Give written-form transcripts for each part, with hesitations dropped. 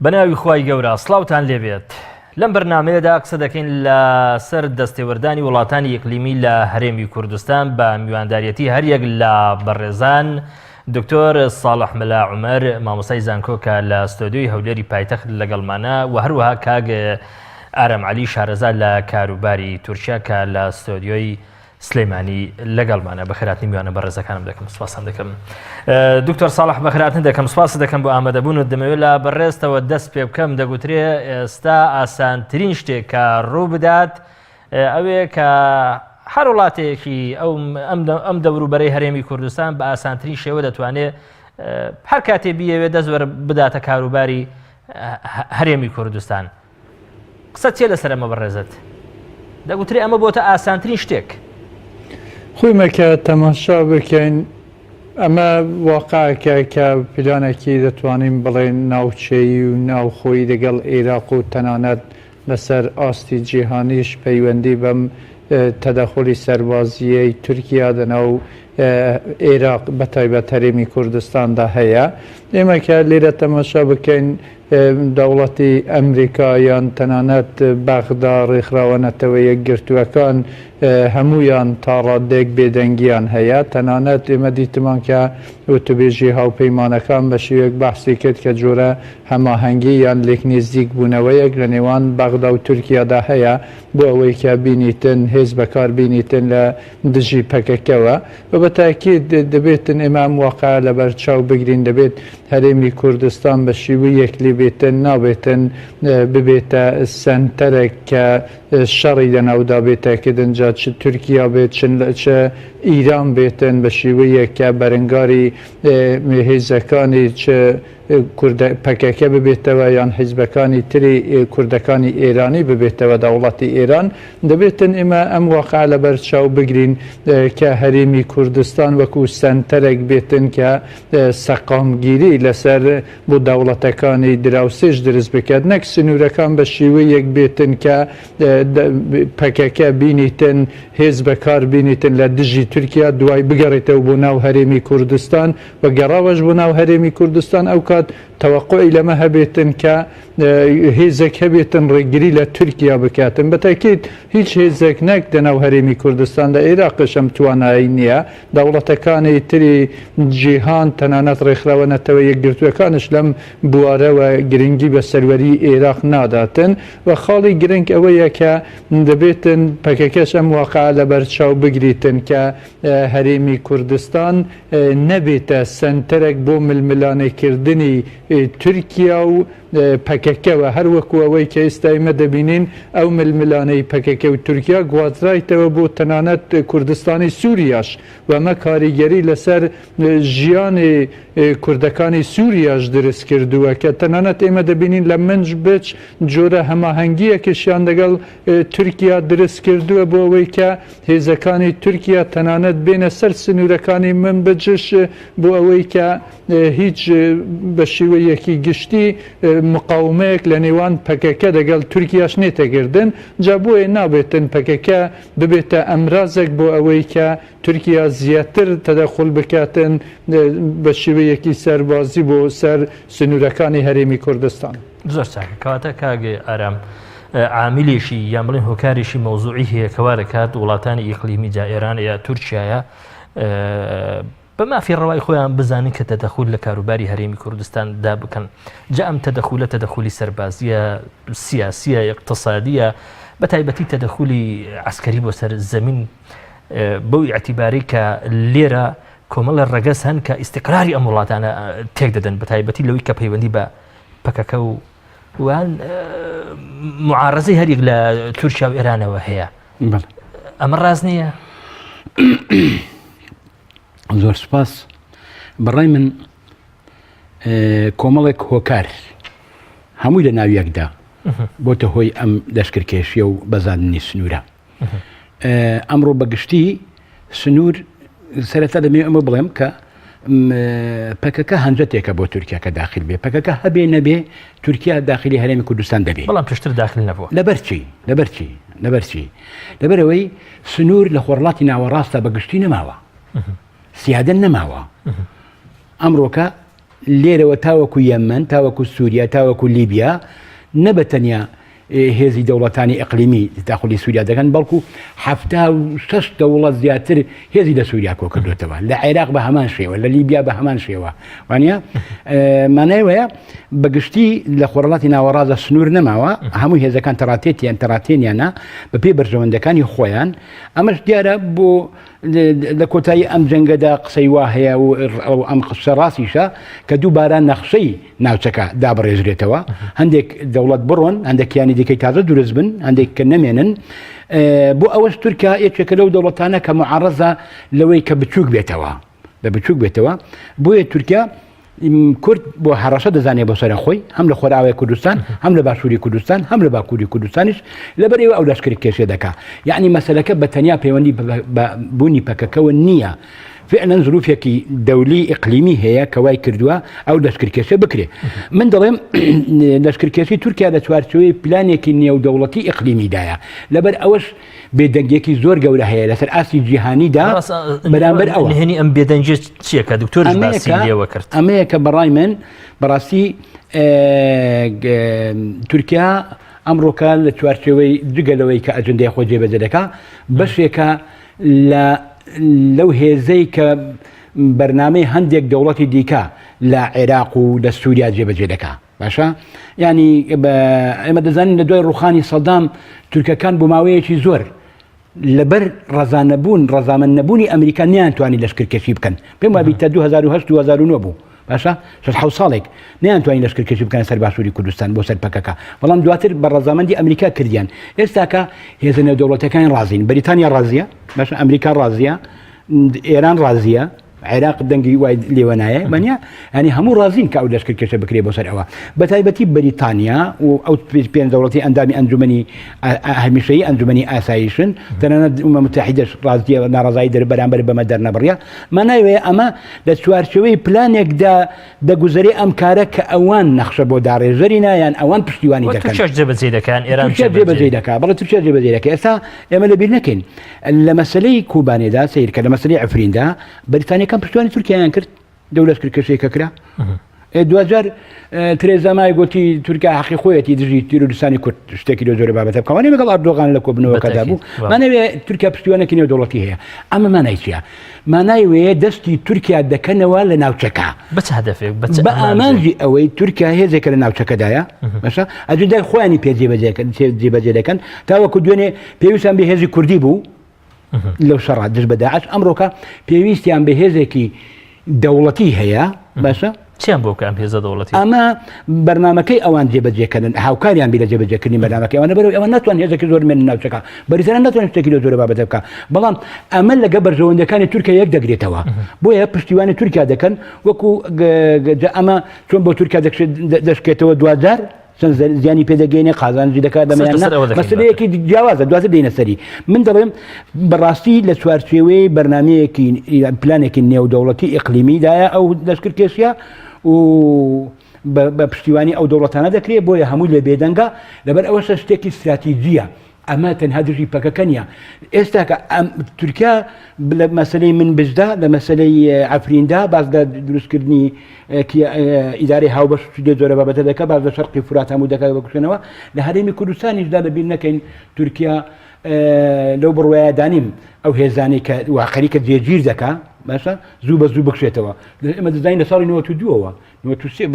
بەناوی خوای گەورە سڵاوتان لێبێت. لەم بەرنامەیەدا قسە دەکەین لە سەر دەستێوەردانی وڵاتانی یەکلیمی لە هەرێمی کوردستان بە میوانداریەتی هەریەک لە بەڕێزان دکتۆر ساڵح مەلا عومەر مامۆستای زانکۆکە لە ستۆدیۆی هەولێری پایتەخت لەگەڵمانە و هەروەها کاگ ئارەم عەلی شارەزا لە کاروباری تورکیا کە لە ستۆدیۆی سلەیمانی لەگەڵمانە. بەخێرهاتنی میوانە بەڕێزەکانم دەکەم، سوپاسان دەکەم. دکتۆر ساڵح بەخێرهاتن دەکەم، سوپاس دەکەم بۆ ئامادەبوونت. دەمەوێت لە بەڕێستەوە دەست پێ بکەم. دەگوترێ ئێستا ئاسانترین شتێک کە ڕوو بدات ئەوەیە کە هەر وڵاتەیەکی ئەم دەوروبەرەی هەرێمی کوردستان بە ئاسانترین شێوە دەتوانێت هەر کاتێ بیەوێت دەست بداتە کاروباری هەرێمی کوردستان. قسە چێ لەسەر ئەمە بەڕێزت؟ دەگوترێ ئەمە بۆتە ئاسانترین شتێک. خۆیمەکە تەماشا بکەین، ئەمە واقعەکە کە پلانێکی دەتوانین بڵێن ناوچەیی و ناوخۆی لەگەڵ عێراق و تەنانەت لەسەر ئاستی جیهانیش پەیوەندی بەم تەدەخولی سەربازیەی تورکیا لەناو عێراق بەتایبەت هەرێمی کوردستاندا هەیە. ئێمە کە لێرە تەماشا بکەین دەوڵەتی ئەمریکایان تەنانەت بەغدا ڕێکخراوەنەتەوە یەکگرتووەکان هەمویان تا ڕادێک بێدەنگیان هەیە. تەنانەت ئێمە دیتمان کە وتوبێژی هاوپەیمانەکان بە شێوەیەک بەحسی کرد کە جۆرە هەماهەنگی یان لێک نزیک بوونەوەیەک لە نێوان بەغدا و تورکیادا هەیە بۆ ئەوەی کە بینیتن هێز بەکار بینیتن لە دژی پەکەکەوە. بە تاکید دەبێتن ئێمە ئەم واقعە لەبەر چاو بگرین، دەبێت هەرێمی کوردستان بە شێوەی یەکلی بێتن، نابێتن ببێتە سەنتەرێک کە شەڕی لەناودا بێتەکردن، جا چ تورکیا بێت چ ئیران بێتن بە شێوەیەک کە بەرەنگاری هێزەکانی چ پەکەکە ببێتەوە یان حیزبەکانی تری کوردەکانی ئێرانی ببێتەوە دەوڵەتی ئێران. دەبێتن ئێمە ئەم واقعە لەبەر چاو بگرین کە هەرێمی کوردستان وەکو سەنتەرێک بێتن کە سەقامگیری لەسەر بۆ دەوڵەتەکانی دراوسێش دروست بکات، نەک سنوورەکان بە شێوەیەک بێتن کە پەکەکە بینیتن هێز بەکار بینیتن لە دژی تورکیا دوای بگەڕێتەوە بۆ ناو هەرێمی کوردستان و گەڕاوەش بۆ ناو هەرێمی کوردستان ئەو کات تەوەقعی لەمە هەبێتن کە هێزێک هەبێتن ڕێگری لە تورکیا بکاتن. بەتاکید هیچ هێزێک نەک لەناو هەرێمی کوردستان لە عێراقش ئەم توانایی نییە. دەوڵەتەکانی تری جیهان تەنانەت ڕێکخراوەنەتەوە یەکگرتووەکانش لەم بوارەوە گرنگی بە سەروەری عێراق ناداتن و خاڵی گرنگ ئەوەیە کە دەبێتن پەکەکەش ئەم واقعە لەبەر چاو بگریتن کە هەرێمی کوردستان نەبێتە سەنتەرێک بۆ ململانێکردنی تورکیا و پەکەکەوە، هەر وەکو ئەوەی کە ئێستا ئێمە دەبینین ئەو ململانەی پەکەکە و تورکیا گوازرایتەوە بۆ تەنانەت کوردستانی سووریاش و ئەمە کاریگەری لەسەر ژیانی کوردەکانی سووریاش دروست کردووە کە تەنانەت ئێمە دەبینین لە منج بچ جۆرە هەماهەنگیەکیشیان لەگەڵ تورکیا دروست کردووە بۆ ئەوەی کە هێزەکانی تورکیا تەنانەت بێنە سەر سنوورەکانی من بجش بۆ ئەوەی کە هیچ بە شێوەیەکی گشتی مقاومەیەک لە نێوان پەکەکە دەگەڵ تورکیاش نێتەگردن. جا بۆیە نابێتن پەکەکە ببێتە ئەمرازێک بۆ ئەوەی کە تورکیا زیاتر تەدەخل بکاتن بە شێوەیەکی سەربازی بۆ سەر سنوورەکانی هەرێمی کوردستان. زۆر چاکە کەواتە کاگێ ئارام عاملێشی یان بڵێن هۆکارێکی مەوزوعی هەیە کەوا دەکات وڵاتانی ئیقلیمی جا ئێران یا تورکیایە بە مافی ڕەوای خۆیان بزانین کە تەدەخول لە کاروباری هەرێمی کوردستان دا بکەن. جا ئەم تەدەخولە تەدەخولی سەربازیە، سیاسیە، اقتصادیە، بە تایبەتی تەدەخولی عسکەری بۆ سەر زەمین بەو ئیعتیباری کە لێرە کۆمەڵە ڕەگەز هەن کە ئیستیقراری ئەم وڵاتانە تێک دەدەن بە تایبەتی لەوەی کە پەیوەندی بە پەکەکە و وان معارەزەی هەریەک لە تورکیا و ئێرانەوە هەیە. ئەمە ڕاز نییە؟ زۆر سپاس. بەڕای من کۆمەڵێک هۆکار هەمووی لە ناویەکدا بۆتە هۆی ئەم دەستکردکێشیە و بەزاندنی سنوورە. ئەمڕۆ بەگشتی سنوور سەرەتا دەمێ ئەمە بڵێم کە پەکەکە هەنجەتێکە بۆ تورکیا کە داخل بێ، پەکەکە هەبێ نەبێ تورکیا داخلی هەرێمی کوردستان دەبێت، بەڵام پشتر داخل نەبووە. لەبەرچی لەبەرەوەی سنوور لە خۆرڵاتی ناوەڕاستە بەگشتی نەماوە، سیادە نەماوە. ئەمڕۆکە لێرەوە تاوەکو یەمەن تاوەکو سووریا تاوەکو لیبیا نەبەتەنیا هێزی دەوڵەتانی ئەقلیمی داخلی سووریا دەکەن بەڵکو 76 دەوڵەت زیاتر هێزی لە سووریا کۆ کردوێتەوە لە عێراق بە هەمان شێوە لە لیبیا بە هەمان شێوە وانە مانایوەیە بەگشتی لە خۆرەڵاتی ناوەڕازە سنوور نەماوە هەموو هێزەکان تەڕاتێتیان تەڕاتێنیانە بەپێی بەرژەوەندەکانی خۆیان ئەمەش دیارە بۆ لە کۆتایی ئەم جەنگەدا قسەی وا هەیە و ئەم قسە ڕاستیشە کە دووبارە نەخشەی ناوچەکە دابڕێژرێتەوە هەندێک دەوڵەت بڕۆن هەندێکیانی دیکەی تازە دروست بن هەندێک کە نەمێنن بۆ ئەوەش تورکیا یەکێکە لەو دەوڵەتانە کە معارەزە لەوەی کە بچووک بێتەوە بە بچووک بێتەوە بۆیە تورکیا کورد بۆ هەڕەشە دەزانێت بۆ سەر خۆی هەم لە خۆراوی کوردستان هەم لە باشووری کوردستان هەم لە باکووری کوردستانیش لەبەرەوە ئەو لەشکری کێشێ دەکا یعنی مەسەلەکە بە تەنیا پەیوەندی بوونی پەکەکەوە نییە فعلا ظروفێکی دەولی ئیقلیمی هەیە کەوای کردووە ئەو لەشکرکێشە بکرێ من دەڵێم لەشکرکێشی تورکیا لە چوارچەوەی پلانێکی نێودەوڵەتی ئیقلیمیدایە لەبەر ئەوەش بێدەنگێکی زۆر گەورە هەیە لەسەر ئاسی جیهانیدا بەرامبەر ئەوە هێنی ئەم بێدەنجێ چیەکە دکتۆر باسی لێوە کرد ئەمەیە کە بەڕای من بەڕاستی تورکیا ئەمڕۆکە لە چوارچەوەی جگەلەوەی کە ئەجندای خۆ جێبەجێ دەکا بەشێکە لەو هێزەی کە بەرنامەی هەندێک دەوڵەتی دیکە لە عێراق و لە سووریا جێبەجێ دەکا باشە ینی ئێمە دەزانین لە دوای ڕوخانی سەدام تورکەکان بۆ ماوەیەکی زۆر لەبەر ڕەزامەند نەبوونی ئەمریکا نیانتوانی لەشکرکێشی بکەن پێم وابی تا 2008 2009 بوو باشە 6 ساڵێک نیانتوانی لەشکرکێشی بکەن سەر باشووری کوردستان بۆ سەر پەکەکە بەڵام دواتر بە ڕەزامەندی ئەمریکا کردیان ئێستاکە هێزە نێودەوڵەتەکان ڕازین بەریتانیا ڕازیە باشە ئەمریکا ڕازیە ئێران ڕازیە عێراق دەنگی وای لێوە نایە مەنیا ینی هەموو ڕازین کە ئەو لەشکرکێشە بکرێ بۆ سەر ئەوە بە تایبەتی بەریتانیا و ئەو پێنج دەوڵەتی ئەندامی ئەنجومەنی هەمیشەیی ئەنجومەنی ئاسایشن تەنانەت ئومە متحیدەش ڕازیە ناڕزایی بەرامبەر بەمە دەرنەبڕیە مانایوێ ئەمە لە چوارچەوەی پلانێکدا دەگوزەری ئەم کارە کە ئەوان نەخشە بۆ داڕێژەری نایان ئەوان پشتیوانی دەکەن جێبەجێ دەکەن ئێران جێبەجێ دەکات بەڵێ تورکیا جێبەجێ دەکات ئێستا ئێمە لەبیر نەکەین لە مەسلەی کوبانێدا سیر کە لە مەسلەی ئەفریندا بەریتانیەکان پشتیوانی تورکیایان کرد دەولەت کردکەشەیەکە کرا دوجار ترێزا مای گوتی تورکیا حەقی خۆیەتی دژی تیرۆریستانی کورد شتێکی زۆر بابەتە بکەوانی لەگەڵ ئەردۆغان لە کۆبنەوەکەدا بوو مانەوێ تورکیا پشتیوانێکی نێودەوڵەتی هەیە ئەمە مانای چییە مانایوێ دەستی تورکیا دەکەنەوە لە ناوچەکە بە ئامانجی ئەوەی تورکیا هێزێکە لە ناوچەکەدایە باشە ئەجندای خۆیانی پێ جێبەجێ دەکەن تاوەکو دوێنێ پێویستیان بە هێزی کوردی بوو لەو شەڕات دژ بە داعش ئەمڕۆکە پێویستیان بە هێزێکی دەوڵەتی هەیە باشە چیان بۆ کەم هێزە دەوڵەتی ئەمە بەرنامەکەی ئەوان جێبەجێکردن هاوکاریان بی لە جێبەجێکردنی بەرنامەکەی ئەوانە بەرەوەی ئەوە ناتوان هێزێکی زۆر مێنن ناوچەکە بەریتانیا ناتوان شتێکی زۆر بابەتە بکە بەڵام ئەمە لەگە بەرژەوەندەکانی تورکیا یەک دەگرێتەوە بۆیە پشتیوانی تورکیا دەکەن وەکو ئەمە چۆن بۆ تورکیا دەشکێتەوە دوجار زیانی پێدەگەینێ قازانجی دەکات دەمەیان مەسلەیەکی جیاوازە دواتر دێنە سەری من دەڵێم بەڕاستی لە چوارچێوەی بەرنامەیەکی پلانێکی نێودەوڵەتی ئیقلیمیدایە ئەو لەشکرکێشیە و بە پشتیوانی ئەو دەوڵەتانە دەکرێت بۆیە هەمووی لە بێدەنگە لەبەر ئەوە شتێکی استراتیژیە ئەمە تەنها دژی پەکەکە نیە ئێستا کە تورکیا لە مەسلەی من بژدا لە مەسلەی ئەفریندا باز لە دروستکردنی ئیدارەی هاوبەش زۆرە بابەتە دەکە باز لە شەرقی فورات هەموو دەکات بکوێنەوە لە هەرێمی کوردستانیشدا لەبیر نەکەین تورکیا لەو بڕوایە دانیم ئەو هێزانی کە واقعی کە جێگیر دەکا باشە زوو بە زوو بکشێتەوە ئێمە دەزانین لە ساڵی 92ەوە 93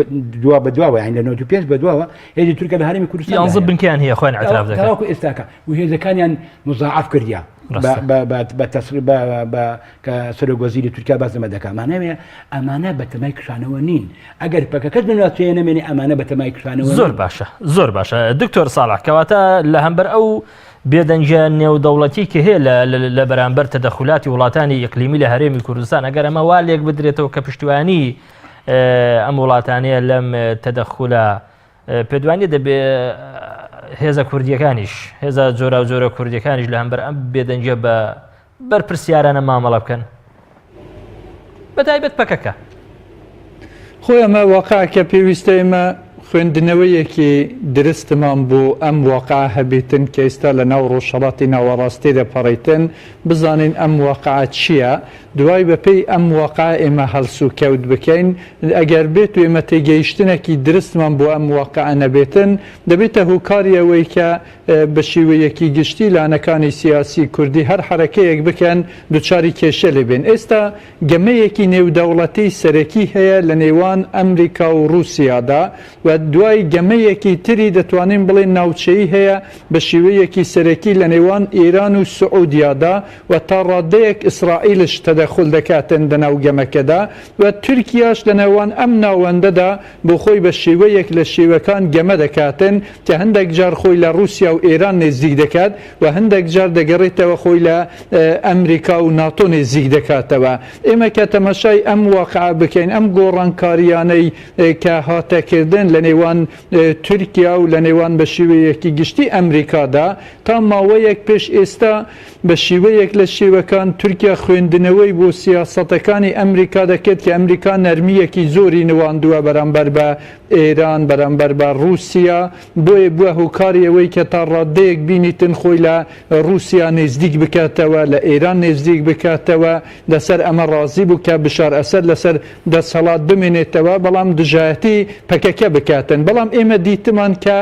دوا بە دواوە یان لە 95 بە دواوە هێزی تورکیا لە هەرێمی کوردستان یانزە بنکیان هەیە خۆیان ئەتراف دەکەن تاوەکو ئێستاکە و هێزەکانیان مزاعف کردیا بە کە سەرۆکوەزیری تورکیا بازەمە دەکات مانەوێ ئەمانە بە تەمای کشانەوە نین ئەگەر پەکەکەس نواتوێ نەمێنێ ئەمانە بە تەمای کشانەوە زۆر باشە دکتۆر ساڵح کەواتە لە هەمبەر ئەو بێدەنجە نێودەوڵەتی کە هەیە لە بەرامبەر تەدەخولاتی وڵاتانی ئیقلیمی لە هەرێمی کوردستان ئەگەر ئەمە وا لێک بدرێتەوە کە پشتیوانی ئەم وڵاتانەیە لەم تەدەخولە پێدوانی دەبێ هێزە کوردیەکانیش هێزە جۆرە کوردیەکانیش لە هەمبەر ئەم بێدەنجە بە بەرپرسیارانە مامەڵە بکەن بەتایبەت پەکەکە خۆی ئەمە واقعکە پێویستە ئێمە خوێندنەوەیەکی درستمان بۆ ئەم واقع هەبێتن کە ئێستا لە ناو ڕۆژهەڵاتی ناوەڕاستی دەپەڕیتن بزانین ئەم واقع چییە دوای بەپێی ئەم واقع ئێمە هەڵسو کەوت بکەین ئەگەر بێت و ئێمە تێگەیشتنێکی درستمان بۆ ئەم واقع نەبێتن دەبێتە هۆکاریەوەی کە بە شێوەیەکی گشتی لانەکانی سیاسی کوردی هەر حرەکەیەک بکەن دووچاری کێشە لێبێن ئێستا گەمەیەکی نێودەوڵەتی سەرەکی هەیە لە نێوان ئەمریکا و رووسیادا و دوای گەمەیەکی تری دەتوانین بڵێن ناوچەیی هەیە بە شێوەیەکی سەرەکی لە نێوان ئێران و سعودیادا و تا ڕادەیەک ئیسرائیلش تەدەخل دەکاتن لەناو گەمەکەدا و تورکیاش لە نێوان ئەم ناوەندەدا بۆ خۆی بە شێوەیەک لە شێوەکان گەمە دەکاتن کە هەندێک جار خۆی لە رووسیا و ئێران نێزیک دەکات و هەندێک جار دەگەڕێتەوە خۆی لە ئەمریکا و ناتۆ نێزیک دەکاتەوە ئێمە کە تەماشای ئەم واقع بکەین ئەم گۆڕانکاریانەی کە هاتەکردن لە نێوان تورکیا و لە نێوان بە شێوەیەکی گشتی ئەمریکادا تا ماوەیەک پێش ئێستا بە شێوەیەک لە شێوەکان تورکیا خوێندنەوەی بۆ سیاسەتەکانی ئەمریکا دەکێت کە ئەمریکا نەرمیەکی زۆری نواندووە بەرامبەر بە ئێران بەرامبەر بە رووسیا بۆیە بووە هۆکاریەوەی کە تا ڕادەیەک بینیتن خۆی لە رووسیا نێزدیک بکاتەوە لە ئێران نێزدیک بکاتەوە لەسەر ئەمە ڕازی بوو کە بشار ئەسەد لەسەر دەسەڵات بمێنێتەوە بەڵام دژایەتی پەکەکە بکاتن بەڵام ئێمە دیتمان کە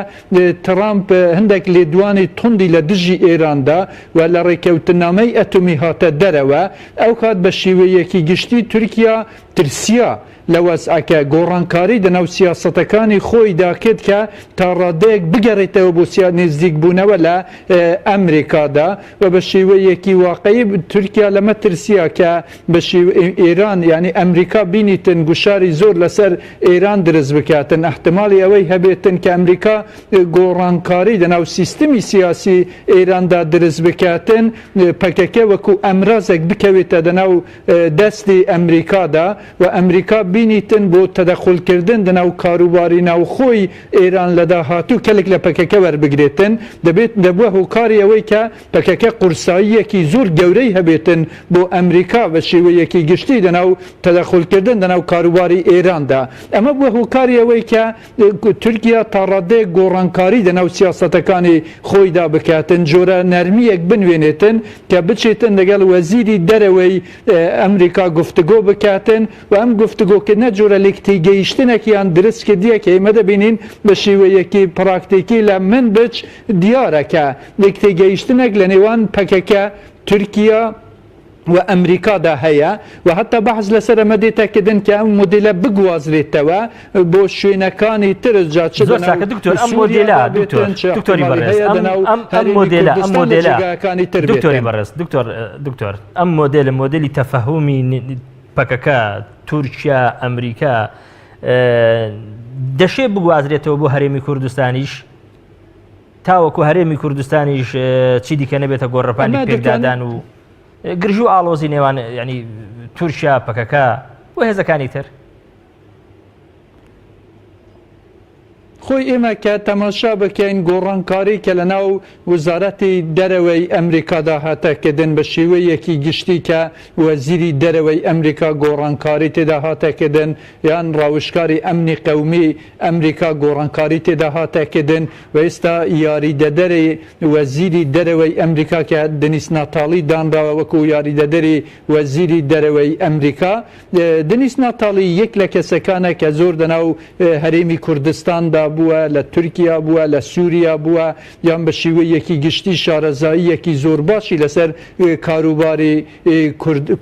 ترامپ هەندێک لێدوانی توندی لە دژی ئێراندا و لە ڕێکەوتنامەی ئەتۆمی هاتە دەرەوە ئەو کات بە شێوەیەکی گشتی تورکیا ترسیا لە وەزعەکە گۆڕانکاری دەناو سیاسەتەکانی خۆی داکرد کە تا ڕادەیەک بگەڕێتەوە بۆ نێزدیک بوونەوە لە ئەمریکادا و بە شێوەیەکی واقعی تورکیا لەمە ترسیا کە بە ئێران یعنی ئەمریکا بینیتن گوشاری زۆر لەسەر ئێران دروست بکاتن احتمالی ئەوەی هەبێتن کە ئەمریکا گۆڕانکاری دەناو سیستمی سیاسی ئێراندا دروست بکاتن پەکەکە وەکو ئەمرازێک بکەوێتە دەناو دەستی ئەمریکادا و ئەمریکا بینیتن بۆ تەدەخولکردن دەناو کاروباری ناوخۆی ئێران لە داهاتوو کەلێک لە پەکەکە وەربگرێتن دەبێت دەبووە هۆکاری ئەوەی کە پەکەکە قورساییەکی زۆر گەورەی هەبێتن بۆ ئەمریکا بە شێوەیەکی گشتی دەناو تەدەخولکردن دەناو کاروباری ئێراندا ئەمە بووە هۆکاری ئەوەی کە تورکیا تا ڕادەیەک گۆڕانکاری دەناو سیاسەتەکانی خۆیدا بکاتن جۆرە نەرمیەک بنوێنێتن کە بچێتن لەگەڵ وەزیری دەرەوەی ئەمریکا گفتگۆ بکاتن و ئەم گفتگۆکردنە جۆرە لێکتێگەیشتنێکیان دروست کردیە کە ئێمە دەبینین بە شێوەیەکی پراکتیکی لە من بچ دیارەکە لێکتێگەیشتنێک لە نێوان پەکەکە تورکیا و ئەمریکادا هەیە و هەتا بەحث لەسەر ئەمە دێتەکردن کە ئەم مۆدێلە بگوازرێتەوە بۆ شوێنەکانی ترس جات دکتۆر ئەم مۆدێلە مۆدلی تەفەهومی پەکەکە تورکیا ئەمریکا دەشێ بگوازرێتەوە بۆ هەرێمی کوردستانیش تاوەکو هەرێمی کوردستانیش چی دیکە نەبێتە گۆڕەپانی پێکدادان و گرژ و ئاڵۆزی نێوان ینی تورکیا پەکەکە و هێزەکانی تر خۆی ئێمە کە تەماشا بکەین گۆڕانکاری کە لە ناو وزارەتی دەرەوەی ئەمریکادا هاتەکردن بە شێوەیەکی گشتی کە وەزیری دەرەوەی ئەمریکا گۆڕانکاری تێدا هاتەکردن یان ڕاوشکاری ئەمنی قەومی ئەمریکا گۆڕانکاری تێدا هاتەکردن و ئێستا یاریدەدەری وەزیری دەرەوەی ئەمریکا کە دنیس ناتاڵی دانراوە وەکو یاریدەدەری وەزیری دەرەوەی ئەمریکا دنیس ناتاڵی یەک لە کەسەکانە کە زۆر دەناو هەرێمی کوردستاندا بووە لە تورکیا بووە لە سووریا بووە یان بە شێوەیەکی گشتی شارەزاییەکی زۆر باشی لەسەر کاروباری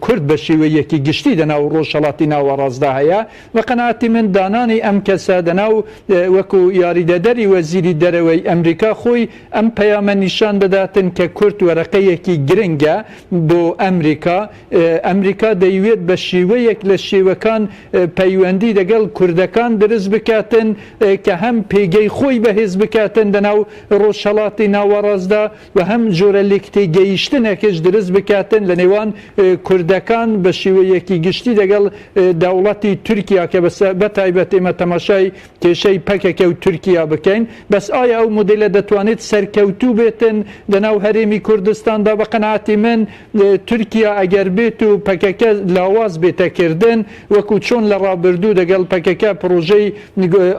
کورد بە شێوەیەکی گشتی دەناو ڕۆژهەڵاتی ناوەڕاستدا هەیە و قەناعەتی من دانانی ئەم کەسە دەناو وەکو یاریدەدەری وەزیری دەرەوەی ئەمریکا خۆی ئەم پەیامە نیشان دەداتن کە کورد وەرەقەیەکی گرنگە بۆ ئەمریکا ئەمریکا دەیوێت بە شێوەیەک لە شێوەکان پەیوەندی لەگەڵ کوردەکان دروست بکاتن کە هەم پێگەی خۆی بەهێز بکاتن دەناو ڕۆژهەڵاتی ناوەڕاستدا و هەم جۆرە لێکتێگەیشتنێکش دروست بکاتن لە نێوان کوردەکان بە شێوەیەکی گشتی لەگەڵ دەوڵەتی تورکیا کە بەتایبەت ئێمە تەماشای کێشەی پەکەکە و تورکیا بکەین بەس ئایا ئەو مۆدێلە دەتوانێت سەرکەوتوو بێتن لەناو هەرێمی کوردستاندا بە قەناعەتی من تورکیا ئەگەر بێت و پەکەکە لاواز بێتەکردن وەکو چۆن لە ڕابردوو لەگەڵ پەکەکە پرۆژەی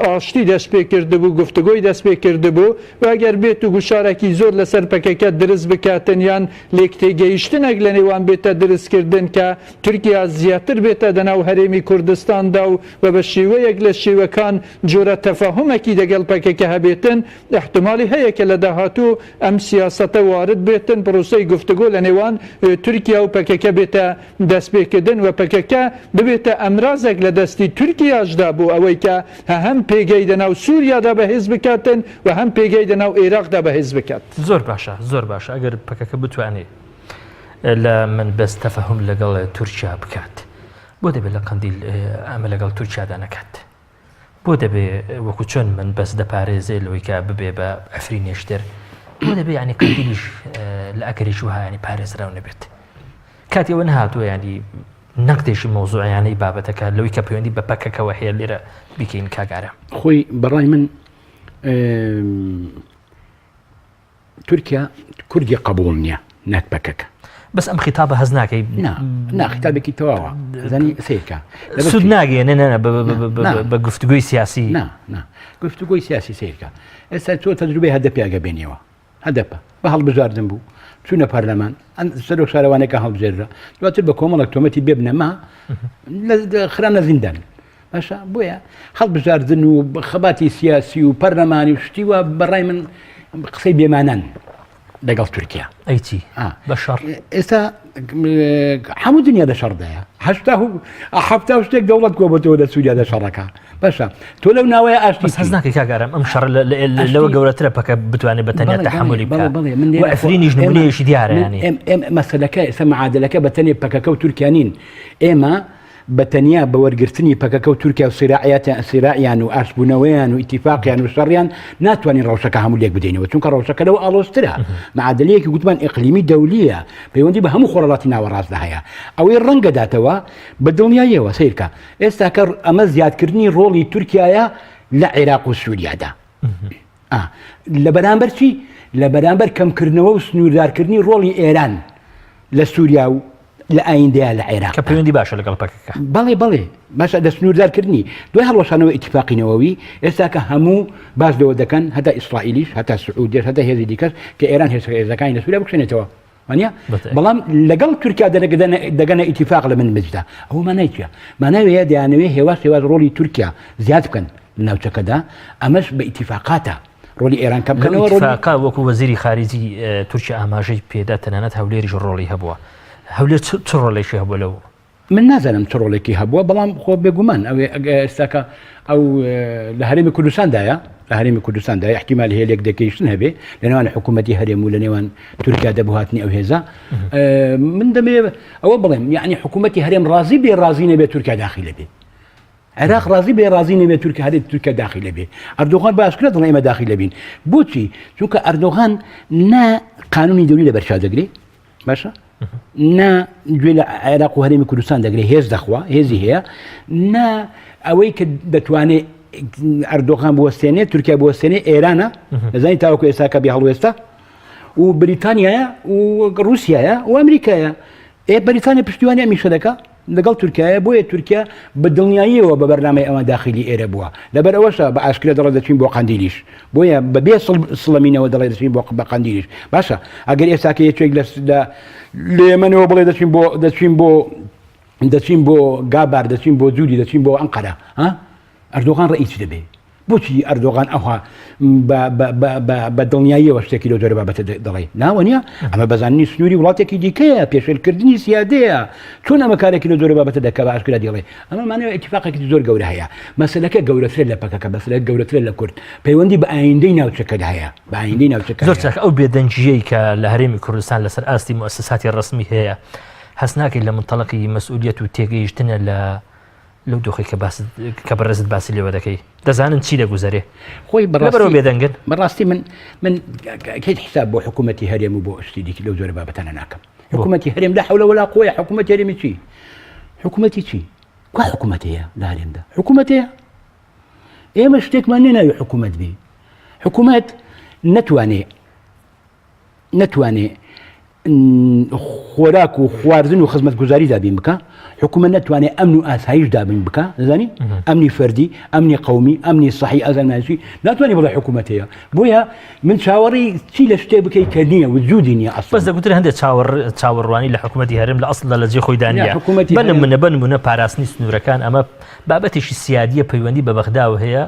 ئاشتی دەست پێ کردبوو گفتگۆی دەست پێ کردبوو و ئەگەر بێت و گوشارێکی زۆر لەسەر پەکەکە دروست بکاتن یان لێک تێگەیشتنێک لە نێوان بێتە دروستکردن کە تورکیا زیاتر بێتە دەناو هەرێمی کوردستاندا و بە شێوەیەک لە شێوەکان جۆرە تەفاهمێکی دەگەڵ پەکەکە هەبێتن احتمالی هەیە کە لە داهاتوو ئەم سیاسەتە وارد بێتن پرۆسەی گفتگۆ لە نێوان تورکیا و پەکەکە بێتە دەستپێکردن و پەکەکە ببێتە ئەمرازێک لە دەستی تورکیاشدا بوو ئەوەی کە هەم پێگەی دەناو سووریادا بەهێز بکاتن و هەم پێگەی دەناو عێراقدا بەهێز بکات. زۆر باشە زۆر باشە ئەگەر پەکەکە بتوانێت لە من بەست تەفەهم لەگەڵ تورکیا بکات بۆ دەبێت لە قەندیل ئەمە لەگەڵ تورکیادا نەکات بۆ دەبێت وەکو چۆن من بەس دەپارێزێ لەوەی کە ببێ بە ئەفرینێشتر بۆ دەبێت ینی قەندیلیش لە ئەگەریش وها ینی پارێزراو نەبێت کاتێوە نهاتووە ینی نەقدێکی مۆزوعیانەی بابەتەکە لەوەی کە پەیوەندی بە پەکەکەوە هەیە لێرە بیکەین کاگارە خۆی بەڕای من تورکیا کوردی قبول نییە نەک پەکەکە بەس ئەم خیتابە هەز ناکەی خیتابێکی تەواوە زانی سیرکە سود ناگەێنە نەنە بە گفتوگوی سیاسی گفتوگوی سیاسی سیرکە ئێستا تۆ تەجروبەی هەدەپیاگە بێنیەوە هەدەپە بە هەڵبژاردن بوو چوونە پەرلەمان سەر و شارەوانێکە هەڵبژێررە دواتر بە کۆمەڵک تۆمەتی بێبنەما خرانە زیندان باشە بۆیە هەڵبژاردن و خەباتی سیاسی و پەرلەمانی و شتیوە بەڕای من قسەی بێمانان لەگەڵ تورکیا ئەیچی بە شەڕ ئێستا هەموو دنیا دە شەڕدایە هەفتا شتێک دەوڵەت کۆبەتەوە لە سووریا دە شەڕەکە باشە تۆ لەو ناوەیە ئاشتی هەز ناکەی کاگارم ئەم شەڕ لەوە گەورەترە پەکە بتوانێت بەتەنیا تەحملی بکات ئەفرینیش نمونەیەشی دیارە ینی مەسەلەکە ئێستا معادلەکە بەتەنێ پەکەکە و تورکیانین ئێمە بەتەنیا بە وەرگرتنی پەکەکە و تورکیا و سیراعیان و ئاشبوونەوەیان و ئیتیفاقیان و شەڕیان ناتوانین ڕەوشەکە هەموو لێک بدەینەوە چونکە ڕەوشەکە لەوە ئاڵۆزترە معادلەیەکی گوتمان ئیقلیمی دەولیە پەیوەندی بە هەموو خۆرەڵاتی ناوەڕاستدا هەیە ئەوەی ڕەنگەداتەوە بە دڵنیاییەوە سیرکە ئێستا کە ئەمە زیادکردنی ڕۆڵی تورکیایە لە عێراق و سووریادا لە بەرامبەر چی لە بەرامبەر کەمکردنەوە و سنووردارکردنی ڕۆڵی ئێران لە سووریا و لە ئایندەیە لە عێراق کە پەیوەندی باشە لەگەڵ پەکەکە بەڵێ باشە دە سنووردارکردنی دوای هەڵوەشانەوە ئیتیفاقی نەوەوی ئێستا کە هەموو باز لەوە دەکەن هەتا ئیسرائیلیش هەتا سعودیش هەتا هێزی دیکەش کە ئێران هێزەکانی لە سووریا بکشێنێتەوە وانە بەڵام لەگەڵ تورکیا دەگەنە ئیتیفاق لە من مجدا ئەوە مانای چیە ماناوەیە دەیانەوێ هێواش ڕۆڵی تورکیا زیاد بکەن لە ناوچەکەدا ئەمەش بە ئیتیفاقاتە ڕۆلی ئێران کەم بکەنەوە ڕۆڵی وەکو وەزیری خارجی تورکیا ئاماژەی پێدا تەنانەت هەولێریش ڕۆڵی هەبووە هەولێر چ ڕۆڵێکی هەبووە لەو من نازانم چ ڕۆڵێکی هەبووە بەڵام خۆ بێگومان ئەوێ ئێستاکە ئەو لە هەرێمی کوردستاندایە لە هەرێمی کوردستاندا احتیمال هەیە لێک دەکەیشتن هەبێ لە نێوان حکوومەتی هەرێم و لە نێوان تورکیا دەبووهاتنی ئەو هێزە من دەمێ ئەوە بڵێم یعنی حکوومەتی هەرێم ڕازی بێ ڕازی نەبێت تورکیا داخلە بێ عێراق ڕازی بێ ڕازی نەبێت تورکیا داخلە بێ ئەردۆغان باشکرا دڵێ ئێمە داخلە بین بۆچی چونکە ئەردۆغان نا قانونی دەولی لە بەرچاو دەگرێ باشە نا گوێ لە عێراق و هەرێمی کوردستان دەگرێت هێز دەخوا هێزی هەیە نا ئەوەی کە دەتوانێت ئەردۆغان بوەستێنێت تورکیا بوەستێنێ ئێرانە دەزانین تاوەکو ئێستاکە بێ هەڵوێستا و بریتانیایە و رووسایە و ئەمریکایە بریتانیا پشتیوانی ئەمیشە دەکا لەگەڵ تورکایە بۆیە تورکیا بە دڵنیاییەوە بە بەرنامەی ئەوە داخلی ئێرە بووە لەبەر ئەوەشە بە ئاشکرا دەڵێ دەچین بۆ قەندیلیش بۆیە بەبێ سڵەمینەوە دەڵێ دەچین بە قەندیلیش باشە ئەگەر ئێستاکە یەکێک لە یەمەنەوە بڵێ دەچین بۆ گابار دەچین بۆ جووری دەچین بۆ ئەنقەرە ئەردۆغان ڕئیس دەبێ بۆچی ئەردۆغان ئەوها بە دڵنیاییەوە شتێکی لەو جۆرە بابەتە دەڵێ ناوە نیە ئەمە بەزاننی سنووری وڵاتێکی دیکەیە پێشێلکردنی سیادەیە چۆن ئەمە کارێکی لە جۆرە بابەتە دەکە بە ئاشکرا دەڵێ ئەمە مانەوە ئیتیفاقێکی زۆر گەورە هەیە مەسەلەکە گەورەترە لە پەکەکە مەسەلە گەورەترە لە کورد پەیوەندی بە ئایندەی ناوچەکەدا هەیە بە ئایندەی ناوچەکە زۆر چاک ئەو بێدەنجیەی کە لە هەرێمی کوردستان لەسەر ئاستی موسساتی ڕسمی هەیە هەست ناکەین لە منتەڵەقی مەسئولیەت و تێگەیشتنە لەو دۆخی کە بەڕێزت باسی لێوە دەکەی دەزانن چی دەگوزارێ خۆی بەڕۆ بێدەنگن بەڕاستی من کەیت حساب بۆ حکوومەتی هەرێم و بۆ شتی دیکە لەو جۆرە بابەتانە ناکەم حکوومەتی هەرێم لا حول ولا قوة حکوومەتی هەرێمی چی حکوومەتی چی کا حکوومەتەیە لە هەرێمدا حکوومەتەیە ئێمە شتێکمان نێناوی حکوومەت بێ حکوومەت نەتوانێ خۆراک و خواردن و خزمەت گوزاری دابین بکە حکوومەت ناتوانێت ئەمن و ئاسایش دابین بکە دەزانی ئەمنی فەردی ئەمنی قەومی ئەمنی سەحی ئازانمانسی ناتوانێت بڵێ حکوومەت هەیە بۆیە من چاوەڕی چی لە شتێ بکەیت کە نییە وجودی نییە ئەسڵ بەس دەگوترێت هەندێک چاوەڕوانی لە حکوومەتی هەرێم لە ئەسڵدا لە جێ خۆی دانیە بنمونە پاراستنی سنوورەکان ئەمە بابەتێکی سیادیە پەیوەندی بە بەغداو هەیە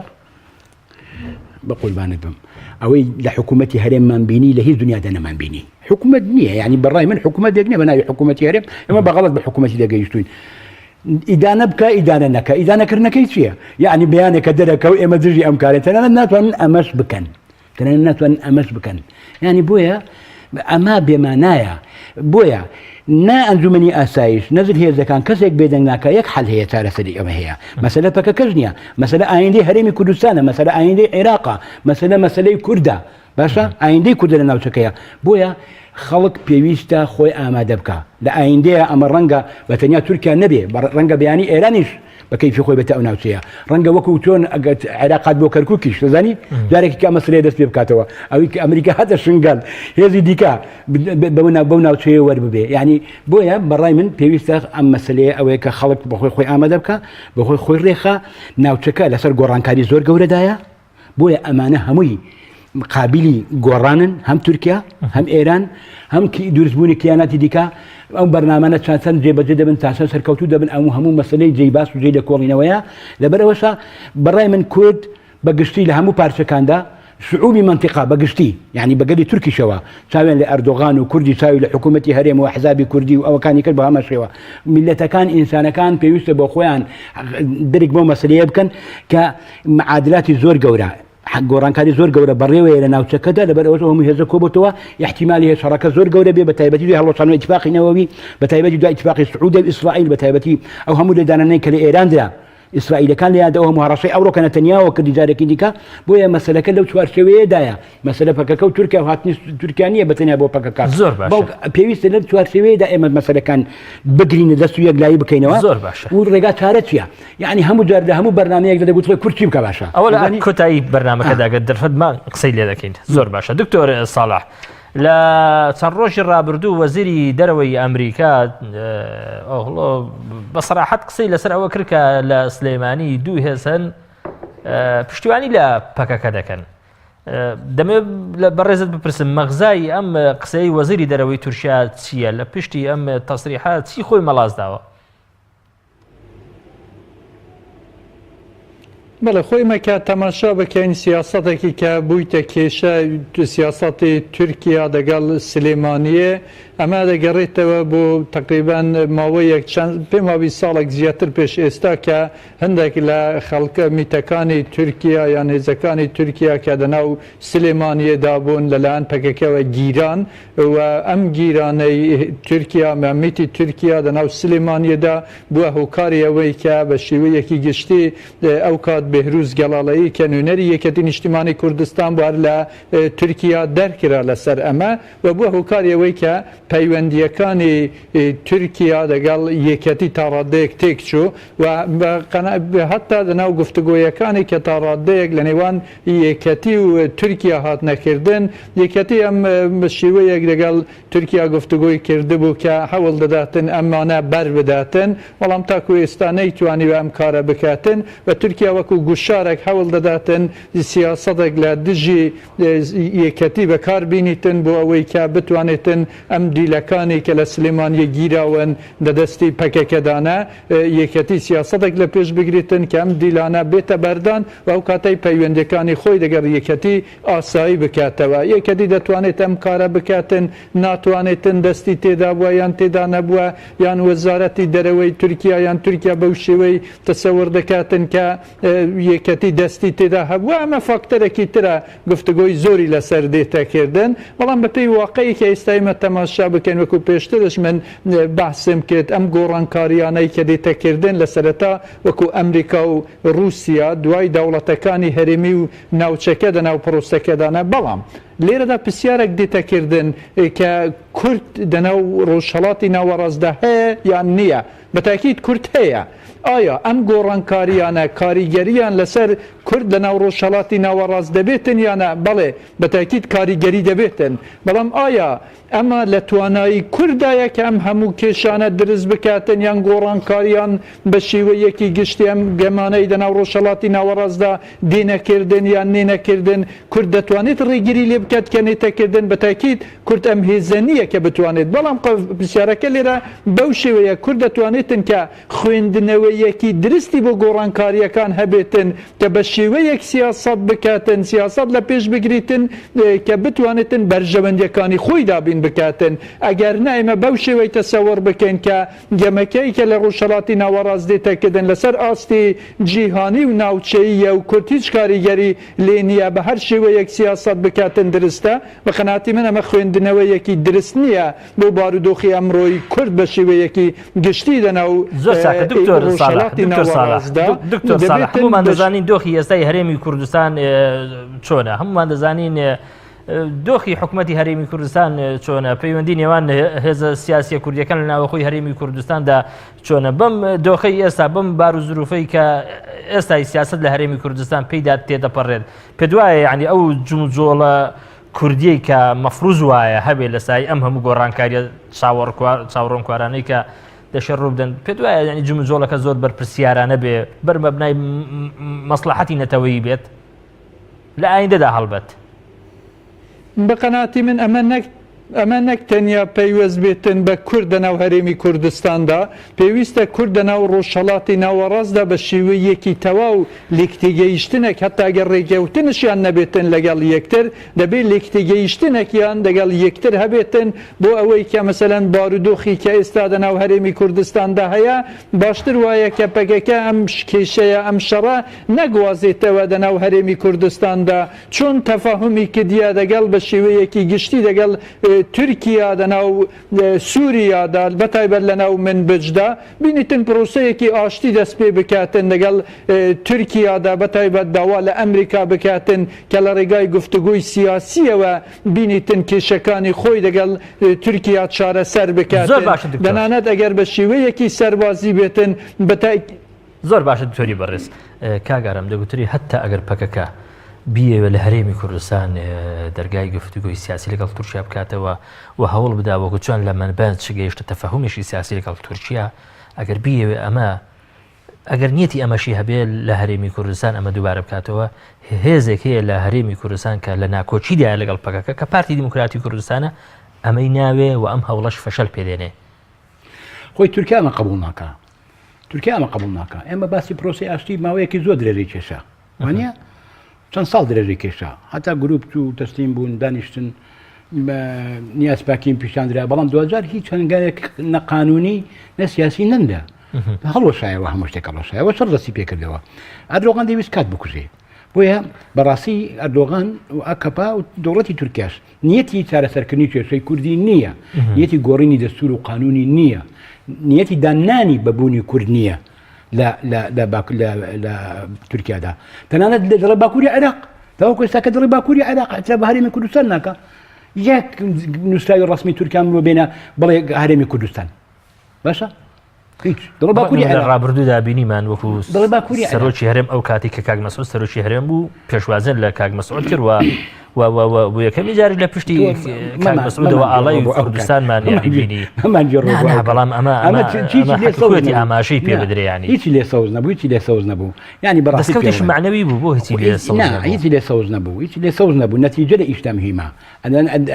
بە قوربانت بم ئەوەی لە حکوومەتی هەرێممان بینی لە هیچ دنیادا نەمان بینی حکوومەت نییە ینی بەڕای من حکوومەتێک نیە بە ناوی حکوومەتی هەرێم ئەمە بەغەڵەت بە حکوومەتی دەگەیشتوین ئیدانە بکە ئیدانە نەکە ئیدانەکردنەکەی چییە یعنی بەیانێکە دەرەکەو ئێمە دژی ئەم کارێت تەنانەت ناتوانن ئەمەش بکەن تەنانەت ناتوانن ئەمەش بکەن ینی بۆیە ئەمە بێمانایە بۆیە نا ئەنجومنی ئاسایش نەزر هێزەکان کەسێک بێدەنگ ناکە یەک حەل هەیە چارەسەری ئەمە هەیە مەسەلە پەکەکەش نییە مەسەلە ئایندەی هەرێمی کوردستانە مەسەلە ئایندەی عێراقا مەسەلەی کووردە باشە ئایندەی کوردە لە ناوچەکەیە بۆیە خەڵک پێویستە خۆی ئامادە بکە لە ئایندەیە ئەمە ڕەنگە بە تەنیا تورکیا نەبێ ڕەنگە بەیانی ئێرانیش بە کەیفی خۆی بێتە ئەو ناوچەیە ڕەنگە وەکو چۆن ئەگەر عێراقات بۆ کەرکووکیش دەزانی جارێکی کا مەسلەیە دەست پێ بکاتەوە ئەوەی کە ئەمریکا هاتە شنگال هێزی دیکە بەو ناوچەیە وەرببێ یعنی بۆیە بەڕای من پێویستە ئەم مەسلەیە ئەوەیە کە خەڵک بەخۆی خۆی ئامادە بکە بەخۆی خۆی ڕێخە ناوچەکە لەسەر گۆڕانکاری زۆر گەورەدایە بۆیە ئەمانە هەمووی قابلی گۆڕانن هەم تورکیا هەم ئێران هەم دروستبوونی کیاناتی دیکە ئەو بەرنامانە چەند جێبەجێ دەبن تاسە سەرکەوتو دەبن هەموو مەسلەی جێی باس و جێی لەکۆڵینەوەیە لەبەرەوەشە بەڕای من کورد بەگشتی لە هەموو پارچەکاندا شعوبی منطقه بەگشتی یعنی بەگەلی تورکیشەوە چاوێن لە ئەردۆغان و کوردی چاوی لە حکوومەتی هەرێم و حزابی کوردی و ئەوەکانی کرد بە هەمە شێوە میلەتەکان ئینسانەکان پێویستە بۆ خۆیان دەرێک بۆ مەسلەیە بکەن کە معادلاتی زۆر گەورە گۆڕانکاری زۆر گەورە بەڕێوەیە لە ناوچەکەدا لەبەرەوە هەموو هێزە کۆبتەوە احتیمالی هەیە شەڕەکە زۆر گەورە بێ بە تایبەتی دوای هەڵوەشان و ئیتفاقی نەوەوی بە تایبەتی دوای ئیتفاقی سعودی و ئیسرائیل بە تایبەتی ئەو هەموو لێدانانەی کە لە ئێراندا ئیسرائیلەکان لە یادەوە هەموو هەڕەشەی ئەوڕۆکە نەتەنیاوە کردی جارێکی دیکە بۆیە مەسەلەکە لەو چوارچێوەیەدایە مەسەلە پەکەکە و تورکیا و هاتنی تورکیانیە بەتەنیا بۆ پەکەکە زۆر باشە پێویستە لەم چوارچێوەیەدا ئێمە مەسەلەکان بگرینە دەست و یەکلایی بکەینەوە زۆر باشە و ڕێگا چارە چییە یعنی هەموو جار لە هەموو بەرنامەیەک دەگوت کورتی بکە باشە ئەوە لە کۆتایی بەرنامەکەداگەت دەرفەتمان قسەی لێ دەکەین زۆر باشە دکتۆر ساڵح لە چەند ڕۆژی ڕابردوو وەزیری دەرەوەی ئەمریکا بە سەراحەت قسەی لەسەر ئەوە کرد کە لە سلەیمانی دوو هێزن پشتیوانی لە پەکەکە دەکەن دەمێت بەڕێزت بپرسم مەغزای ئەم قسەی وەزیری دەرەوەی تورکیا چییە لە پشتی ئەم تەسریحات چی خۆی مەڵازداوە بەڵێ خۆی مەکە تەماشا بکەین سیاسەتێکی کە بوویتە کێشە سیاسەتی تورکیا دەگەڵ سلێمانیە ئەمە دەگەڕێتەوە بۆ تقریبان ماوەیەک چەند پێم وابی ساڵێک زیاتر پێش ئێستا کە هەندێک لە خەڵکە میتەکانی تورکیا یان هێزەکانی تورکیا کە دەناو سلێمانیەدا بوون لەلایەن پەکەکەوە گیران و ئەم گیرانەی تورکیا میتی تورکیا دەناو سلێمانیەدا بووە هۆکاری ئەوەی کە بە شێوەیەکی گشتی ئەو کات بهروز گەڵاڵەیی کە نوێنەری یەکەتی نیشتیمانی کوردستان بوار لە تورکیا دەرکرا لەسەر ئەمە و بووە هۆکاری ئەوەی کە پەیوەندیەکانی تورکیا دەگەڵ یەکەتی تا ڕادەیەک تێک چوو و هەتا دەناو گفتوگۆیەکانی کە تا ڕادەیەک لە نێوان یەکەتی و تورکیا هات نەکردن یەکەتی ئەم شێوەیەک لەگەڵ تورکیا گفتوگۆی کردبوو کە هەوڵ دەداتن ئەمانە بەر بداتن بەڵام تاکو ئێستا نەیتوانی ئەم کارە بکاتن و تورکیا وەکو گوشارێک هەوڵ دەداتن سیاسەتێک لە دژی یەکەتی بەکاربینیتن بۆ ئەوەی کە بتوانێتن ئەم دیلەکانی کە لە سلێمانیە گیراون لەدەستی پەکەکەدانە یەکەتی سیاسەتێک لە پێش بگریتن کە ئەم دیلانە بێتە بەردان و ئەو کاتەی پەیوەندەکانی خۆی دەگەر یەکەتی ئاسایی بکاتەوە یەکەتی دەتوانێت ئەم کارە بکاتن ناتوانێتن دەستی تێدا بووە یان تێدا نەبووە یان وەزارەتی دەرەوەی تورکیا یان تورکیا بەو شێوەی تەسەور دەکاتن کە یەکەتی دەستی تێدا هەبووە ئەمە فاکتەرێکی ترە گفتوگۆی زۆری لەسەر دێتەکردن بەڵام بەپێی واقعی کە ئێستایمە تەماشا بکەین وەکو پێشترش من باسم کرد ئەم گۆڕانکاریانەی کە دێتەکردن لە سەرەتا وەکو ئەمریکا و رووسیا دوای دەوڵەتەکانی هەرێمی و ناوچەکە دەناو پرۆسەکەدانە بەڵام لێرەدا پرسیارێک دێتەکردن کە کورد دەناو ڕۆژهەڵاتی ناوەڕاستدا هەیە یان نییە بەتاکید کورد هەیە ئایا ئەم گۆڕانکاریانە کاریگەریان لەسەر کورد لە ناو ڕۆژهەڵاتی ناوەڕاست دەبێتن یانە بەڵێ بەتاکید کاریگەری دەبێتن بەڵام ئایا ئەمە لە توانایی کوردایە کە ئەم هەموو کێشانە دروست بکاتن یان گۆڕانکاریان بە شێوەیەکی گشتی ئەم گەمانەی لە ناو ڕۆژهەڵاتی ناوەڕاستدا دێنەکردن یان نێنەکردن کورد دەتوانێت ڕێگیری لێ بکات کە نێتەکردن بەتاکید کورد ئەم هێزە نییە کە بتوانێت بەڵام پرسیارەکە لێرە بەو شێوەیە کورد دەتوانێتن کە خوێندنەوەیەکی درستی بۆ گۆڕانکاریەکان هەبێتن کە بە شێوەیەک سیاسەت بکاتن سیاسەت لە پێش بگریتن کە بتوانێتن بەرژەوەندیەکانی خۆی دابین بکاتن ئەگەر نایمە بەو شێوەی تەسەوەڕ بکەین کە گەمەکەی کە لە ڕۆژهەڵاتی ناوەڕاست دێتەکردن لەسەر ئاستی جیهانی و ناوچەیە و کورد هیچ کاریگەری لێ نییە بە هەر شێوەیەک سیاسەت بکاتن درستە بە قەناعەتی من ئەمە خوێندنەوەیەکی درست نییە بۆ بارودۆخی ئەمڕۆی کورد بە شێوەیەکی گشتی لەناو ڕۆژهەڵاتی ناوەڕاستدا دکتۆر ساڵح هەمومان دەزانین دۆخی ئێستای هەرێمی کوردستان چۆنە هەمومان دەزانین دۆخی حکوومەتی هەرێمی کوردستان چۆنە پەیوەندی نێوان هێزە سیاسی کوردیەکان لە ناوەخۆی هەرێمی کوردستاندا چۆنە بەم دۆخەی ئێستا بەم بار و زروفەی کە ئێستای سیاست لە هەرێمی کوردستان پێیدا تێدەپەڕێت پێ دوایە یعنی ئەو جوڵە کوردیەی کە مەفروض وایە هەبێت لە سای ئەم هەموو گۆڕانکاریە چاوەڕۆنکوارانەی کە دەشێ ڕوو بدەن پێ دوایە ینی جوڵەکە زۆر بەرپرسیارانە بێ بەر مەبنای مەسلحەتی نەتەوەیی بێت لە ئایندەدا هەڵبەت بە قەناعەتی من ئەمە نەک تەنیا پەیوەست بێتن بە کورد لە ناو هەرێمی کوردستاندا پێویستە کورد لە ناو ڕۆژهەڵاتی ناوەڕاستدا بە شێوەیەکی تەواو لێکتێگەیشتنێک هەتاگەر ڕێگەوتنشیان نەبێتن لەگەڵ یەکتر دەبێت لێکتێگەیشتنێکیان لەگەڵ یەکتر هەبێتن بۆ ئەوەی کە مەسەلەن بارودۆخی کە ئێستا لە ناو هەرێمی کوردستاندا هەیە باشتر وایە کە پەکەکە ئەم کێشەیە ئەم شەڕە نەگوازێتەوە لە ناو هەرێمی کوردستاندا چۆن تەفاهمی کردیا دەگەڵ بە شێوەیەکی گشتی دەگەڵ تورکیا لە ناو سووریادا بەتایبەت لە ناو منبجدا بینیتن پرۆسەیەکی ئاشتی دەست پێ بکاتن لەگەڵ تورکیادا بەتایبەت داوا لە ئەمریکا بکاتن کە لە ڕێگای گفتوگوی سیاسیەوە بینیتن کێشەکانی خۆی لەگەڵ تورکیا چارەسەر بکاتن دەنانەت ئەگەر بە شێوەیەکی سەربازی بێتن زۆر باشە دکتۆری بەڕێز کاگارم دەگوتری هەتا ئەگەر پەکەکە بیەوە لە هەرێمی کوردستان دەرگای گفتوگوی سیاسی لەگەڵ تورکیا بکاتەوە و هەوڵ بدا وەکو چۆن لە منبەت چگەیشتە تەفەهومیشی سیاسی لەگەڵ تورکیا ئەگەر بیەوە ئەمە ئەگەر نیەتی ئەمەشی هەبێ لە هەرێمی کوردستان ئەمە دووبارە بکاتەوە هێزێک هەیە لە هەرێمی کوردستان کە لە ناکۆچیدایە لەگەڵ پەکەکە کە پارتی دیموکراتی کوردستانە ئەمەی ناوێ و ئەم هەوڵەش فەشەل پێدێنێ خۆی تورکیا ئەمە قبول ناکە تورکیا ئەمە قبول ناکە ئێمە باسی پرۆسی ئاشتی ماوەیەکی زۆر درێژی کێشە وانە چەند ساڵ درێژی کێشا هەتا گروپ و تەسلیم بوون دانیشتن نیاز پاکیم پیشاندرا بەڵام 2000 هیچ هەنگایەک نەقانونی نەسیاسی نەندا هەڵوەشایەوە هەموو شتێک هەڵوەشایەوە چەند ڕستی پێکردەوە ئەردۆغان دەویست کات بکوژێ بۆیە بەڕاستی ئەردۆغان و ئەکەپا و دەوڵەتی تورکیاش نیەتی چارەسەرکردنی کێشەی کوردی نییە نیەتی گۆڕینی دەستور و قانونی نییە نیەتی دانانی بەبوونی کورد نییە لە تورکیادا تەنانەت دەڵێ باکووری عێراق تاوەکو ئێستا کە دەڵێ باکووری عێراق ئەترا بە هەرێمی کوردستان ناکە یەک نووسراوی ڕسمی تورکیان بۆ بێنە بڵێ هەرێمی کوردستان باشە هیچ دڵ باکووری عێراق ڕابردوودا بینیمان وەکو سەرۆکی هەرێم ئەو کاتی کە کاک مەسعود سەرۆکی هەرێم بوو پێشوازن لە کاک مەسعود کردوە و یەکەمی جاری لە پشتی کاک مەسعودەوە ئاڵای کوردستانمان بینی بەڵام ئەمەتی ئاماژەی پێ بدرێیانی هیچی لێ سەوز نەبوو هیچی لێ سەوز نەبوو ینی بەڕاستکەوتیش معنەوی بوو بۆ هیچی لێ سەوز نەبوو هیچی لێ سەوز نەبوو نەتیجە لە ئیشتا مهمە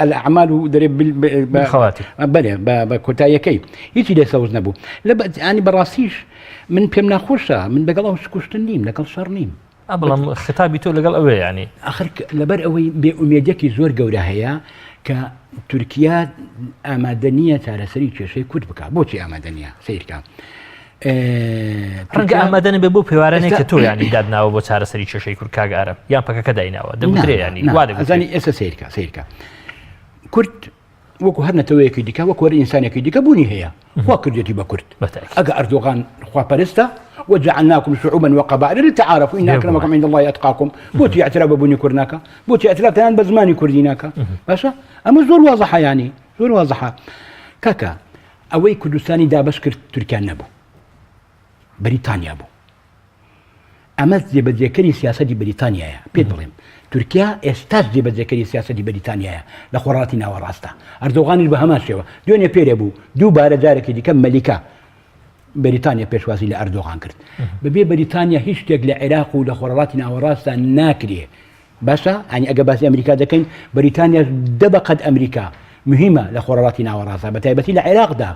الأعمال و دەرێ بەێ بە کۆتاییەکەی هیچی لێ سەوز نەبوو ینی بەڕاستیش من پێم ناخۆشە من لەگەڵ ئەو کوشتن نیم لەگەڵ شەڕ نیم بەڵام خطابی تۆ لەگەڵ ئەوەیە ینی ئاخر لەبەر ئەوەی بێئومێدیەکی زۆر گەورە هەیە کە تورکیا ئامادە نییە چارەسەری کێشەی کورد بکە بۆچی ئامادە نییە سیرکە ڕەنگە ئامادەنە بێ بۆ پێوارانێک کە تۆ ینی دادناوە بۆ چارەسەری کێشەی کورد کاگارە یان پەکەکە دایناوە دەبوترێ ینی وادەزانی ئێستا سیرکە کورد وەکو هەر نەتەوەیەکی دیکە وەکو وەرە ئینسانێکی دیکە بوونی هەیە خوا کردێتی بە کورد ئەگە ئەردۆغان خواپەرستە وجعلناكم شعوبا وقبائل لتعارفوا إن أكرمكم عند الله أتقاكم بوتي اعتراف ببني كورناكا بوتي اعتراف تان بزماني كرديناكا باشا أما زور واضحة يعني زور واضحة كاكا أوي كردستاني دا بشكر تركيا نبو بریتانیا بوو ئەمە جێبەجێکەری سیاسەتی بریتانیایە پێت بڵێم تورکیا ئێستاش جێبەجێکەری سیاسەتی بریتانیایە لە خۆڕاتی ناوەڕاستە ئەردۆغانیش بە هەمان شێوە دوێنێ پێرێ بوو دووبارە جارێکی دیکە مەلیکا بریتانیا پێشوازی لە ئەردۆغان کرد بەبێ بریتانیا هیچ شتێک لە عێراق و لە خۆڕاتی ناوەڕاستە ناکرێ باشە ئەنی ئەگە باسی ئەمریکا دەکەین بریتانیا دەبقەت ئەمریکا مهمە لە خۆڕاتی ناوەڕاستە بەتایبەتی لە عێراقدا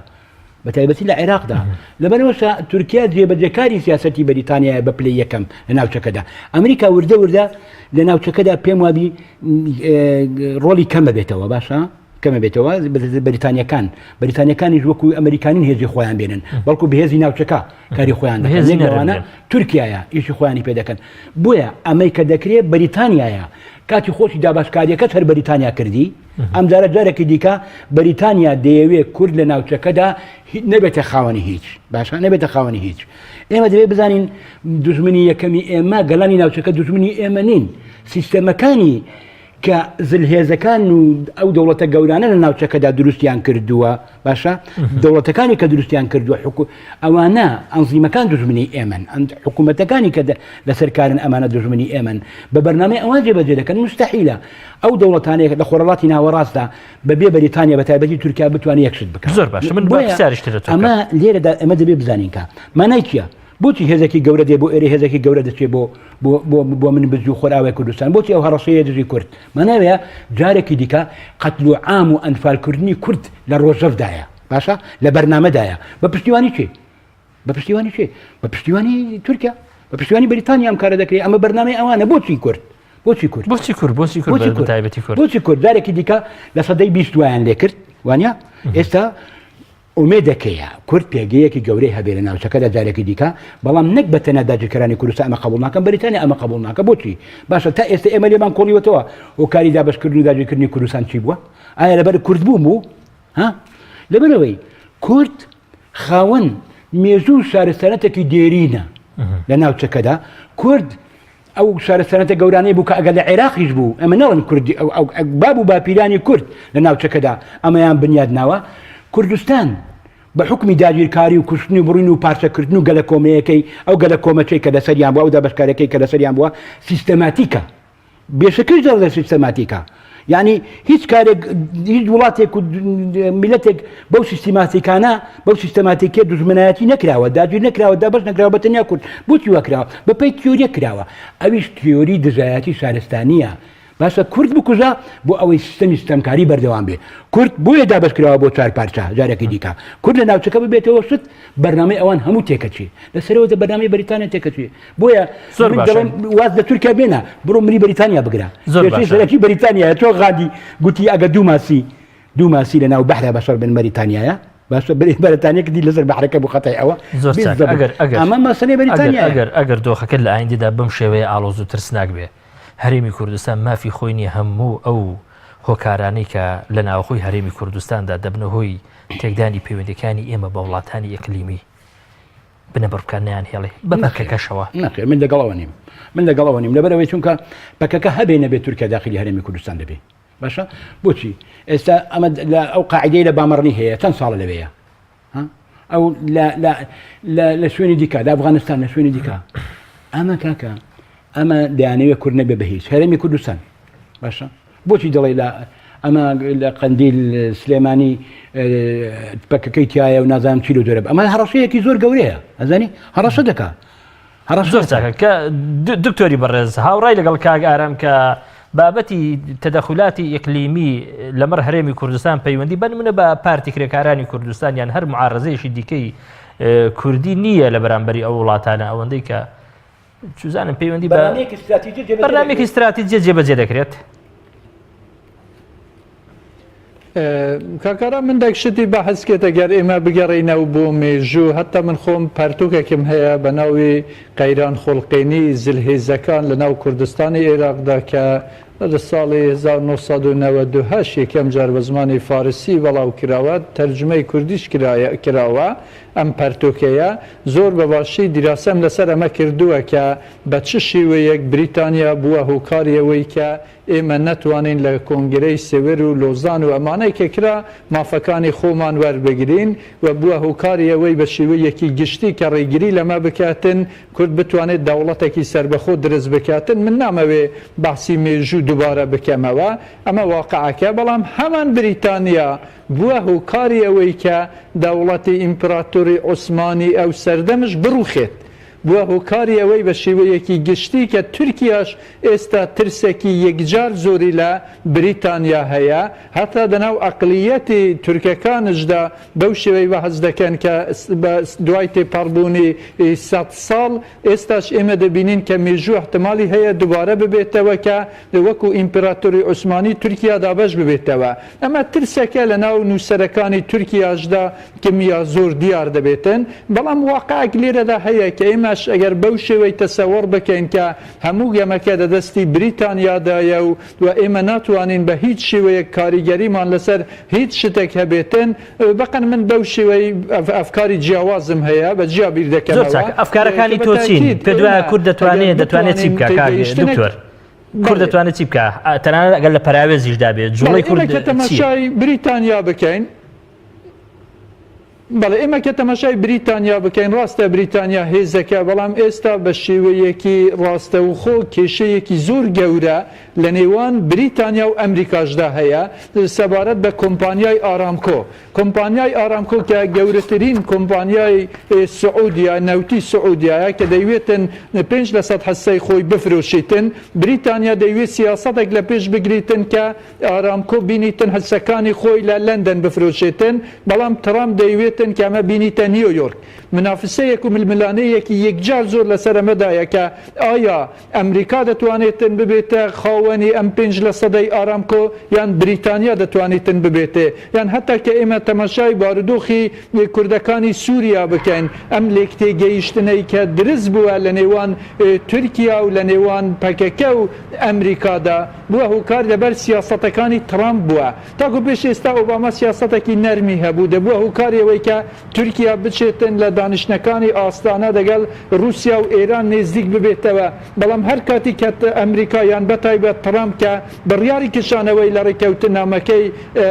بەتایبەتی لە عێراقدا لەبەرەوەشە تورکیا جێبەجێکاری سیاسەتی بەریتانیا بە پلەی یەکەم لە ناوچەکەدا ئەمریکا وردە وردە لە ناوچەکەدا پێم وابی ڕۆلی کەمە بێتەوە باشە کەمە بێتەوە بەریتانیەکانیش وەکو ئەمریکانین هێزی خۆیان بێنن بەڵکو بەهێزی ناوچەکە کاری خۆیان دەکەن تورکیایە ئیشی خۆیانی پێ دەکەن بۆیە ئەمەی کە دەکرێت بەریتانیایە کاتی خۆشی داباشکاریەکەت هەر بەریتانیا کردی ئەم جارە جارێکی دیکە بەریتانیا دەیەوێت کورد لە ناوچەکەدا نەبێتە خاوەنی هیچ باشە نەبێتە خاوەنی هیچ ئێمە دەبێت بزانین دوژمنی یەکەمی ئێمە گەڵانی ناوچەکە دوژمنی ئێمە نین سیستەمەکانی کە زلهێزەکان و ئەو دەوڵەتە گەورانە لە ناوچەکەدا دروستیان کردووە باشە دەوڵەتەکانی کە دروستیان کردووە ئەوانە ئەنزیمەکان دژمنی ئێمن حکوومەتەکانی کە لەسەرکارن ئەمانە دژمنی ئێمن بە بەرنامەی ئەوان جێبەجێ دەکەن مستەحیلە ئەو دەوڵەتانەیە لە خۆڕەڵاتی ناوەڕاستدا بەبێ بەریتانیا بەتایبەتی تورکیا بتوانێت یەکشت بکات زۆر باش من ئەمە لێرەدا ئەمە دەبێت بزانین کە مانای چییە بۆچی هێزێکی گەورە دێ بۆ ئێرە هێزێکی گەورە دەچێت بۆ من بزی و خۆراوی کوردستان بۆچی ئەو هەڕەشەیە دژی کورد ماناوەیە جارێکی دیکە قەتل و عام و ئەنفالکردنی کورد لە ڕۆژەفدایە باشە لە بەرنامەدایە بە پشتیوانی چی بە پشتیوانی چی بە پشتیوانی تورکیا بە پشتیوانی بریتانیا ئەم کارە دەکرێت ئەمە بەرنامەی ئەوانە بۆچی کورد بۆچی کورد بۆچی کورد جارێکی دیکە لە سەدەی 20 وایان لێ کرد وانە ئێستا ئومێدەکەیە کورد پێگەیەکی گەورەی هەبێ لە ناوچەکەدا جارێکی دیکە بەڵام نەک بە تەنە داگیرکەرانی کوردستان ئەمە قبول ناکەن بەریتانیا ئەمە قبول ناکە بۆچی باشە تا ئێستا ئێمە لێمان کۆڵیوەتەوە و کاری دابشکردن و داگیرکردنی کوردستان چی بووە ئایا لەبەر کورد بوو ها لەبەرەوەی کورد خاوەن مێژوو شارستانەتێکی دێرینە لە ناوچەکەدا کورد ئەو شارستانەتە گەورانەی بوو کە ئەگەر لە عێراقیش بوو ئەمە نەڵن کوردی باب و باپیرانی کورد لە ناوچەکەدا ئەمەیان بنیاد ناوە کوردستان بە حکمی داگیرکاری و کوشتنی و بڕین و پارچەکردن و گەلە کۆمەیەکەی ئەو گەلە کۆمەچەی کە لەسەریان بووە ئەو دابشکارەکەی کە لەسەریان بووە سیستەماتیکە بێشەکەش دەڵێ سیستەماتیکە یعنی هیچ کارێک هیچ وڵاتێک و میلەتێک بەو سیستەماتیکانە بەو سیستەماتیکێ دوژمنایەتی نەکراوە داگیر نەکراوە دابش نەکراوە بە تەنیا کورد بۆچی وەکراوە بەپێی تیۆریە کراوە ئەویش تیۆری دژایەتی شارستانیە باشە کورد بکوژە بۆ ئەوەی سیستەمی سیستەمکاری بەردەوام بێ کورد بۆیە دابشکراوە بۆ چار پارچە جارێکی دیکە کورد لە ناوچەکە ببێتەوە شت بەرنامەی ئەوان هەموو تێکەچی لەسەرەوە بەرنامەی بەریتانیا تێکەچی بۆیە واز لە تورکیا بێنە بڕۆ مری بەریتانیا بگرە سەرەکی بەریتانیا تۆ غادی گوتی ئەگە دوو ماسی لە ناو بەحرە بەشەر بن بەریتانیایە باشە بەریتانیا کردی لەسەر بەحرەکە بۆ خەتای ئەوە ئەمە مەسەلەی بەریتانیا ئەگەر دۆخەکە لە ئایندەدا بەم شێوەیە ئاڵۆز و ترسناک بێ هەرێمی کوردستان مافی خۆی نیە هەموو ئەو هۆکارانەی کە لە ناوخۆی هەرێمی کوردستاندا دەبنە هۆی تێکدانی پەیوەندەکانی ئێمە بە وڵاتانی ئیقلیمی بنە بڕکانیان هێڵێ بە پەکەکەشەوە ناکرێت من لەگەڵەوە نیم لەبەرەوەی چونکە پەکەکە هەبێ نەبێت تورکیا داخلی هەرێمی کوردستان دەبێت باشە بۆچی ئێستا ئەمە ئەو قاعدەی لە بامەڕنی هەیە چەند ساڵە لەوەیە ئەو لە شوێنی دیکە لە ئەفغانستان لە شوێنی دیکە ئەمە کاکە ئەمە دەیانەوێت کورد نەبێ بە هیچ هەرێمی کوردستان باشە بۆچی دەڵێ ئەمە لە قەندیل سلێمانی پەکەکەی تایە و نازانم چی لە دۆرە ئەمە هەڕەشەیەکی زۆر گەورەیە ئەزانی هەڕەشە دەکا زۆر چاکە کە دکتۆری بەڕێز هاوڕای لەگەڵ کاگ ئارام کە بابەتی تەدەخولاتی ئیقلیمی لەمەڕ هەرێمی کوردستان پەیوەندی بنمونە بە پارتی کرێکارانی کوردستان یان هەر معارەزەیەشی دیکەی کوردی نییە لە بەرامبەری ئەو وڵاتانە ئەوەندەی کە چوزانم پەیوەندی بە بەرنامێکی استراتیجیە جێبەجێ دەکرێت کاکارا من دەکشتی بە حەزکێتە گەر ئێمە بگەڕینەوە بۆ مێژوو هەتا من خۆم پەرتوکێکم هەیە بە ناوی قەیران خۆڵقینی زلهێزەکان لە ناو کوردستانی عێراقدا کە لە ساڵی 1992 یەکەم جار بە زمانی فارسی بەڵاو کراوە تەرجمەی کوردیش کراوە ئەم پەرتۆکەیە زۆر بە باشی دیراسەم لەسەر ئەمە کردووە کە بە چ شێوەیەک بریتانیا بووە هۆکاریەوەی کە ئێمە نەتوانین لە کۆنگرەی سێوەر و لۆزان و ئەمانەی کەکرا مافەکانی خۆمان وەربگرین و بووە هۆکاریەوەی بە شێوەیەکی گشتی کە ڕێگیری لەمە بکاتن کورد بتوانێت دەوڵەتێکی سربەخۆ دروست بکاتن من نامەوێ باسی مێژوو دووبارە بکەمەوە ئەمە واقعەکە بەڵام هەمان بریتانیا بووە هۆکاری ئەوەی کە دەوڵەتی ئیمپراتۆری عوسمانی ئەو سەردەمش بڕوخێت بووە هۆکاری ئەوەی بە شێوەیەکی گشتی کە تورکیاش ئێستا ترسێکی یەکجار زۆری لە بریتانیا هەیە هەتا دەناو ئەقلیەتی تورکەکانشدا بەو شێوەی بە حەز دەکەن کە دوای تێپەڕبوونی 100 ساڵ ئێستاش ئێمە دەبینین کە مێژوو احتمالی هەیە دووبارە ببێتەوە کە وەکو ئیمپراتۆری عوسمانی تورکیا دابەش ببێتەوە ئەمە ترسەکە لە ناو نووسەرەکانی تورکیاشدا کمیا زۆر دیار دەبێتن بەڵام واقعک لێرەدا هەیە کە ئێمە ئەگەر بەو شێوەی تەسەوەڕ بکەین کە هەموو گەمەکە دەدەستی بریتانیادایە و ئێمە ناتوانین بە هیچ شێوەیە کاریگەریمان لەسەر هیچ شتێک هەبێتن بەقەن من بەو شێوەی ئەفکاری جیاوازم هەیە بە جیا بیر دەکەمەوە ئەفکارەکانی تۆچین پێ دوایە کورد دەتوانێت چی بکە دکتۆر کورد دەتوانێت چی بکە تەنانەت ئەگەر لە پەراوێزیشدا بێت جوڵی کورد تەماشای بریتانیا بکەین بەڵێ ئێمە کە تەماشای بریتانیا بکەین ڕاستە بریتانیا هێزەکە بەڵام ئێستا بە شێوەیەکی ڕاستەوخۆ کێشەیەکی زۆر گەورە لە نێوان بریتانیا و ئەمریکاشدا هەیە سەبارەت بە کۆمپانیای ئارامکۆ کۆمپانیای ئارامکۆ کە گەورەترین کۆمپانیای سعودیا نەوتی سعودیایە کە دەیوێتن 5% حەسەی خۆی بفرۆشیتن بریتانیا دەیوێت سیاسەتێک لە پێش بگریتن کە ئارامکۆ بینیتن هەسەکانی خۆی لە لەندەن بفرۆشێتن بەڵام ترامپ دەیوێت کە ئەمە بینیتە نیویۆرک منافسەیەک و ململانەیەکی یەکجار زۆر لەسەر ئەمەدایە کە ئایا ئەمریکا دەتوانێتن ببێتە خاوەنی ئەم 5% ئارامکۆ یان بریتانیا دەتوانێتن ببێتێ یان هەتا کە ئێمە تەماشای بارودۆخی کوردەکانی سووریا بکەین ئەم لێکتێگەیشتنەی کە دروست بووە لە نێوان تورکیا و لە نێوان پەکەکە و ئەمریکادا بووە هۆکار لەبەر سیاسەتەکانی ترامپ بووە تاکو پێش ئێستا ئۆباما سیاسەتێکی نەرمی هەبوو دەبووە هۆکاریەوەی کە تورکیا بچێتن لە دانیشتەکانی ئاستانە دەگەڵ رووسیا و ئێران نێزدیک ببێتەوە بەڵام هەر کاتی کە ئەمریکایان بەتایبەت ترامپ کە بڕیاری کشانەوەی لە ڕێکەوتنامەکەی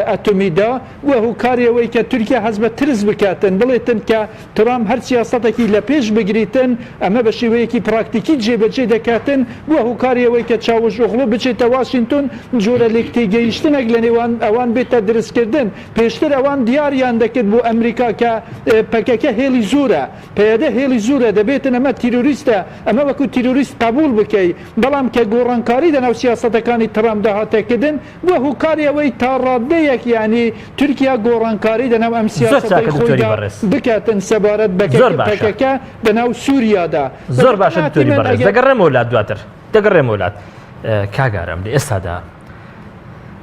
ئەتۆمیدا وە هۆکاریەوەی کە تورکیا هەز بە ترس بکاتن بڵێتن کە ترامپ هەر سیاسەتێکی لە پێش بگریتن ئەمە بە شێوەیەکی پراکتیکی جێبەجێ دەکاتن وە هۆکاریەوەی کە چاوەژۆخڵۆ بچێتە واشنگتن جۆرە لێکتێگەیشتنێک لە نێوان ئەوان بێتە دروستکردن پێشتر ئەوان دیاریان دەکرد بۆ ئەمریکا کە پەکەکە هێلی زۆرە پێدە هێلی زۆرە دەبێتن ئەمە تیرۆریستە ئەمە وەکو تیرۆریست قبول بکەی بەڵام کە گۆڕانکاری دەناو سیاسەتەکانی ترامپ داهاتێکردن وە هۆکاریەوەی تا ڕادەیەک یعنی تورکیا گۆڕانکاری دەناو ئەم سیاسەتەی خۆیدا بکاتن سەبارەت بەکەکە دەناو سووریادا زۆر باشە دکتۆری بەڕێز دەگەڕێمەوە وڵات دواتر دەگەڕێمە وڵات کاگارم لە ئێستادا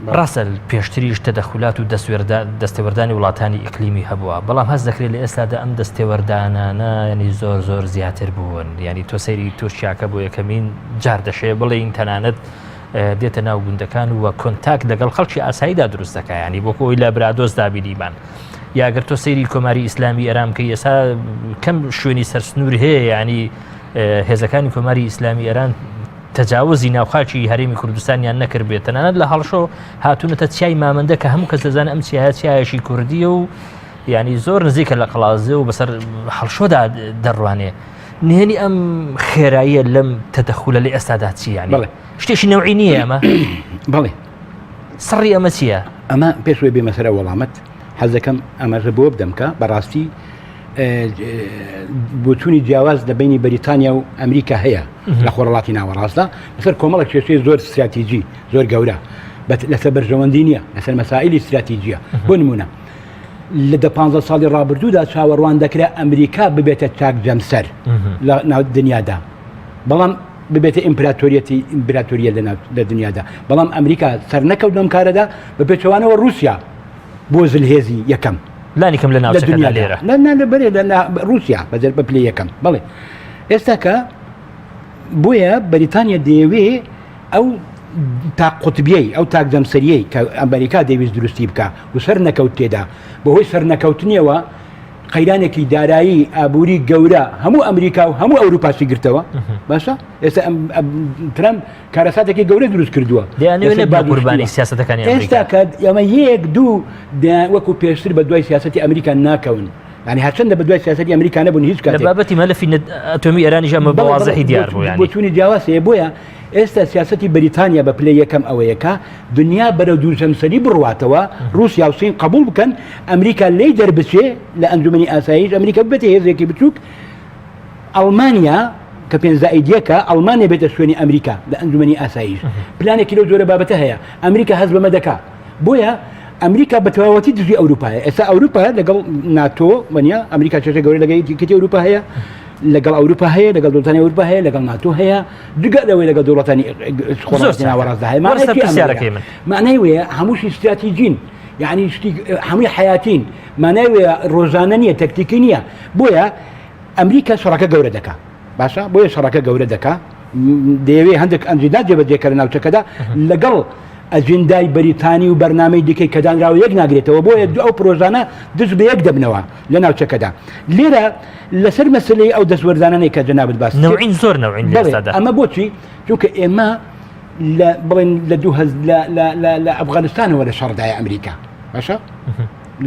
ڕاستە پێشتریش تەدەخولات و دەستێوەردانی وڵاتانی ئیقلیمی هەبووە بەڵام هەست دەکرێت لە ئێستادا ئەم دەستێوەردانانە ینی زۆر زۆر زیاتر بوون ینی تۆ سەیری تورکیاکە بۆ یەکەمین جار دەشێ بڵێین تەنانەت دێتە ناو گوندەکان وە کۆنتاک لەگەڵ خەڵکی ئاساییدا دروست دەکە ینی بۆ خۆی لە برادۆز دابینیمان یاگەر تۆ سەیری کۆماری ئیسلامی ئێران کە ئێستا کەم شوێنی سەرسنوور هەیە ینی هێزەکانی کۆماری ئیسلامی ئێران تەجاوزی ناوخاکی هەرێمی کوردستانیان نەکرد بێت تەنانەت لە هەڵشۆ هاتوونەتە چای مامەندە کە هەموو کەس دەزانێت ئەم چیایە چایەشی کوردیە و ینی زۆر نزیکە لە قەڵازێ و بەسەر هەڵشۆدا دەڕوانێ نهێنی ئەم خێراییە لەم تەدەخولە لە ئێستادا چی ینی شتێکی نەوعی نییە ئەمە بەڵێ سڕی ئەمە چییە؟ ئەمە پێشوێ بێ مەسەرە وەڵامەت حەز دەکەم ئەمەژە بۆ بدەمکە بەڕاستی بۆچوونی جیاواز لە بینی بەریتانیا و ئەمریکا هەیە لە خۆرەڵاتی ناوەڕاستدا لەسەر کۆمەڵک کێشەی زۆر استراتیژی زۆر گەورە لەسەر بەرژەوەندی نییە لەسەر مەسائلی استراتیژیە بۆ نمونە لە 15 ساڵی ڕابردوودا چاوەڕوان دەکرا ئەمریکا ببێتە چاک جەمسەر لە ناو دنیادا بەڵام ببێتە ئیمپراتۆریە لە دنیادا بەڵام ئەمریکا سەر نەکەوت لەم کارەدا بە پێچەوانەوە رووسیا بۆ زلهێزی یەکەم لانیکەم لە ناوچەکەدا لێرە بەرێ لە رووسیا بەجەر بە پلەی یەکەم بەڵێ ئێستا کە بۆیە بەریتانیا دەیەوێ ئەو تاق قوتبیەی ئەو تاک جەمسەریەی کە ئەمریکا دەویست دروستی بکە و سەر نەکەوت تێدا بەهۆی سەر نەکەوتنیەوە قەیرانێکی دارایی ئابووری گەورە هەموو ئەمریکا و هەموو ئەوروپاسی گرتەوە باشە ئێستا ترامپ کارەساتێکی گەورە دروست کردووە دەیانەوێت بە قوربانی سیاسەتەکانی ئێستا کە ئەمە یەک دوو وەکو پێشتر بە دوای سیاسەتی ئەمریکا ناکەون يعني هەرچەندە بە دوای سیاسەتی ئەمریکا نەبوون هیچ کاتێک لە بابەتی مەلەفی ئەتۆمی ئێرانیش ئەمە بە واضحی دیار بوو یانی بۆچوونی جیاوازەیە بۆیە ئێستا سیاسەتی بەریتانیا بە پلەی یەکەم ئەوەیەکە دنیا بەرەو دووچەمسەری بڕواتەوە رووسیا و سین قبول بکەن ئەمریکا لێی دەربچێ لە ئەنجومەنی ئاسایش ئەمریکا ببێتە هێزێکی بچووک ئەڵمانیا کە پێنجزائیدیەکە ئەڵمانیا بێتە شوێنی ئەمریکا لە ئەنجومەنی ئاسایش پلانێکی لەو جۆرە بابەتە هەیە ئەمریکا هەز بەمە دەکا بۆیە ئەمریکا بە تەواوەتی دژی ئەوروپایە ئێستا ئەوروپا لەگەڵ ناتۆ وەنیا ئەمریکا چێژە گەورەی لەگەڵ یەکێتی ئەوروپا هەیە لەگەڵ ئەوروپا هەیە لەگەڵ دەوڵەتانی ئەوروپا هەیە لەگەڵ ناتۆ هەیە دوگەلەوەی لەگەڵ دەوڵەتانی خۆڕاستی ناوەڕاستدا هەیە معنای وەیە هەمووشی استراتیجین یعنی هەمووی حیاتین معنای وەیە ڕۆژانە نییە تەکتیکی نییە بۆیە ئەمریکا شەڕەکە گەورە دەکا باشە بۆیە شەڕەکە گەورە دەکا دەیەوێت هەندێک ئەنجدا جێبەجێکە لە ناوچەکەدا لەگەڵ ئەجندای بەریتانی و بەرنامەی دیکەی کە دانراوە یەک ناگرێتەوە بۆیە ئەو پرۆژانە دژ بە یەک دەبنەوە لە ناوچەکەدا لێرە لەسەر مەسلەی ئەو دەستوەردانانەی کە جەنابەت باس نوعین زۆر نوعین لێستادا ئەمە بۆچی چونکە ئێمە بڵێن لە ئەفغانستانەوە لە شەڕدایە ئەمریکا باشە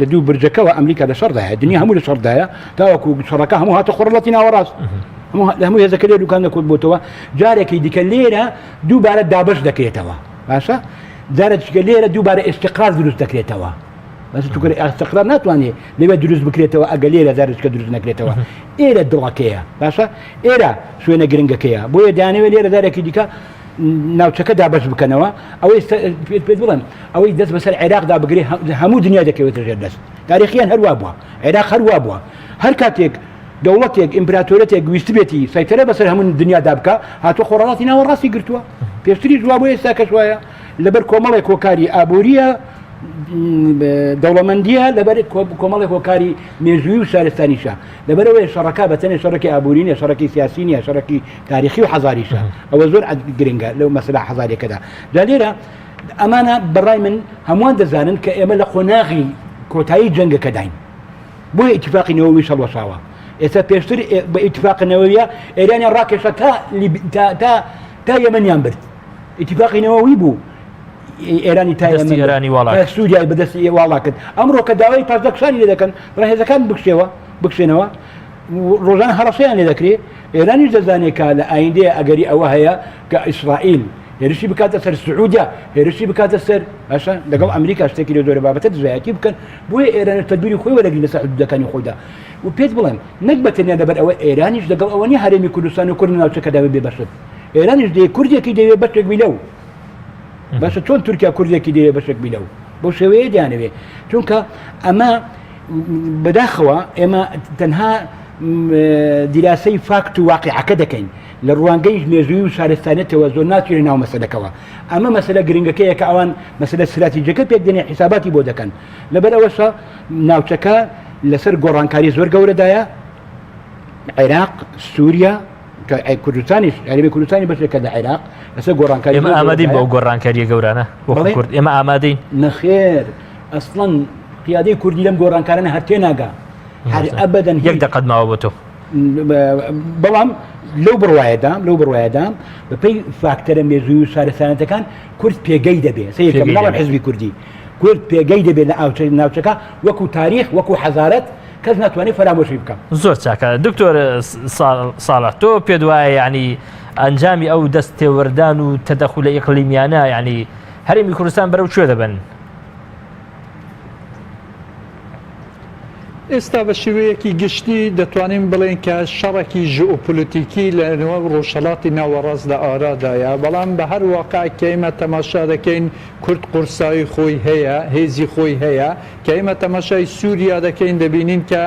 لە دوو برجەکەەوە ئەمریکا لە شەڕدایە دنیا هەموو لە شەڕدایە تاوەکو شەڕەکە هەموو هاتە خۆڕەتی ناوەڕاست هەموو هێزەکە لێ دوکان دەکوت بۆتەوە جارێکی دیکە لێرە دووبارە دابش دەکرێتەوە باشە جارێکگە لێرە دووبارە ئێستقرار دروست دەکرێتەوە بەس توکر ئەستقرار ناتوانێت لەوێ دروست بکرێتەوە ئەگە لێرە جارێککە دروست نەکرێتەوە ئێرە دڵەکەیە باشە ئێرە شوێنە گرنگەکەیە بۆیە دانەوێت لێرە جارێکی دیکە ناوچەکە دابش بکەنەوە ئەوەی پێ بڵێن ئەوەی دەست بەسەر عێراقدا بگرێ هەموو دنیا دەکەوێتە ژێر دەست تاریخیان هەروە بووە عێراق هەروە بووە هەر کاتێک دەوڵەتێک ئیمپراتۆرەتێک ویست بێتی سەیتەرە بەسەر هەموو دنیادا بکە هاتۆ خۆڕەڵاتی ناوەڕاستی گرتووە پێشتری جواب بۆ ئێستا کەش وایە لەبەر کۆمەڵێک کۆکاری ئابووریە دەوڵەمەندیە لەبەر کۆمەڵێک کۆکاری مێژووی و شارستانیشە لەبەرەوەی شەڕەکە بەتەنێ شەڕێکی ئابوورینە شەڕێکی سیاسی نیە شەڕێکی تاریخی و حەزاریشە ئەوە زۆر گرنگە لەو مەسەلا حەزارێکەدا دا لێرە ئەمانە بەڕای من هەمووان دەزانن کە ئێمە لە قۆناغی کۆتایی جەنگەکە داین بۆیە ئیتیفاقی نەوەوی شەڵوەشاوە ئێستا پێشتر بە ئیتیفاقی نەوەویە ئێرانیان ڕاکێشە تا یەمەنیان برد ئیتیفاقی نەوەوی بوو ئێرانی تا ئێرانی وڵات سووریای بەدەستی واڵا کرد ئەمڕۆ کە داوای پاسدەکشانی لێ دەکەن ڕاهێزەکان بکشێنەوە ڕۆژان هەڕەشەیان لێ دەکرێت ئێرانیش دەزانێت کە لە ئایندەیە ئەگەری ئەوە هەیە کە ئیسرائیل هێرشی بکاتە سەر سعودیا هێرشی بکاتە سەر باشە لەگەڵ ئەمریکا شتێکی لە زۆرە بابەتە دژایەتی بکەن بۆیە ئێران تەدبیری خۆی وەرەگری لەسەر حدودەکانی خۆیدا و پێت بڵێم نەک بەتەنیا لەبەر ئەوە ئێرانیش لەگەڵ ئەوە نیە هەرێمی کوردستان و کورد ناوچەکەدا بێ بەشت ئێرانیش دێ کوردێکی دەوێت بەشێک بیلەو باشە چۆن تورکیا کوردێکی دەوێت بەشێک بیلەو بۆ شێوەیە دیانەوێ چونکە ئەمە بەداخەوە ئێمە تەنها دیراسەی فاکت و واقعەکە دەکەین لە ڕوانگەی مێژووی و شارستانێتەوە زۆر ناچێت ناو مەسەلەکەەوە ئەمە مەسەلە گرنگەکەیە کە ئەوان مەسەلە استراتیجیەکە پێک دێنێ حیساباتی بۆ دەکەن لەبەرەوەشە ناوچەکە لەسەر گۆڕانکاری زۆر گەورەدایە عێراق سووریا کوردستانیش یاریبی کوردستانی بەشێکە لە عێراق لەسەر گۆڕانکاری ئێمە ئامادەین بۆ گۆڕانکاریە گەورانە کورد ئێمە ئامادەین نەخێر ئەسڵەن قیادەی کوردی لەم گۆڕانکارانە هەر تێناگا هەر ئەبەدەن یەک دەقەت ماوە بۆ تۆ بەڵام لەو بڕوایەدام بەپەی فاکتەرە مێژووی و شارستانەتەکان کورد پێگەی دەبێت سەیەکەم ناڵم حزبی کوردی کورد پێگەی دەبێت لە ناوچەکە وەکو تاریخ وەکو حەزارەت کەس ناتوانێت فەرامۆشی بکەم زۆر چاکە دکتۆر ساڵح تۆ پێ دوایە ینی ئەنجامی ئەو دەستێوەردان و تەدەخولە ئیقلیمیانە ینی هەرێمی کوردستان بەرەو کوێ دەبن ئێستا بە شێوەیەکی گشتی دەتوانین بڵێن کە شەڕێکی ژئۆپۆلیتیکی لە نێوان ڕۆژهەڵاتی ناوەڕاست لە ئارادایە بەڵام بە هەر واقع کە ئێمە تەماشا دەکەین کورد قورسایی خۆی هەیە هێزی خۆی هەیە کە ئێمە تەماشای سووریا دەکەین دەبینین کە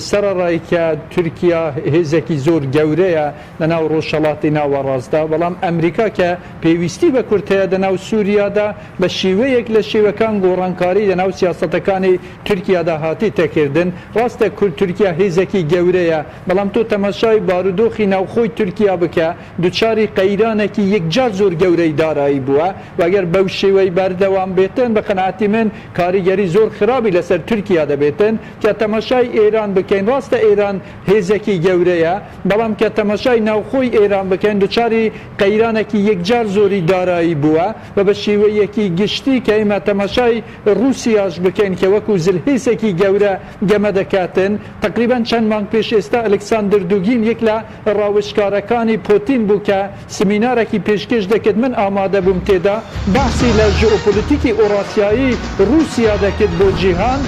سەرڕای کە تورکیا هێزێکی زۆر گەورەیە لەناو ڕۆژهەڵاتی ناوەڕاستدا بەڵام ئەمریکا کە پێویستی بە کورد هەیە لەناو سووریادا بە شێوەیەک لە شێوەکان گۆڕانکاری لەناو سیاسەتەکانی تورکیادا هاتی تێکردن ڕاستە کورد تورکیا هێزێکی گەورەیە بەڵام تۆ تەماشای بارودۆخی ناوخۆی تورکیا بکە دووچاری قەیرانێکی یەکجار زۆر گەورەی دارایی بووە و ئەگەر بەو شێوەی بەردەوام بێتن بە قەناعەتی من کاریگەری زۆر خراپی لەسەر تورکیا دەبێتن کە تەماشای ئێران بکەین ڕاستە ئێران هێزێکی گەورەیە بەڵام کە تەماشای ناوخۆی ئێران بکەین دوچاری قەیرانێکی یەکجار زۆری دارایی بووە و بە شێوەیەکی گشتی کە ئێمە تەماشای رووسیاش بکەین کە وەکو زلهێسێکی گەورە گەمە دەکاتن تقریبان چەند مانگ پێش ئێستا ئەلکساندر دوگین یەک لە ڕاوشکارەکانی پۆتین بوو کە سمینارێکی پێشکەش دەکرد من ئامادە بووم تێدا باسی لە ژئۆپۆلیتیکی ئۆراسیایی رووسیا دەکرد بۆ جیهان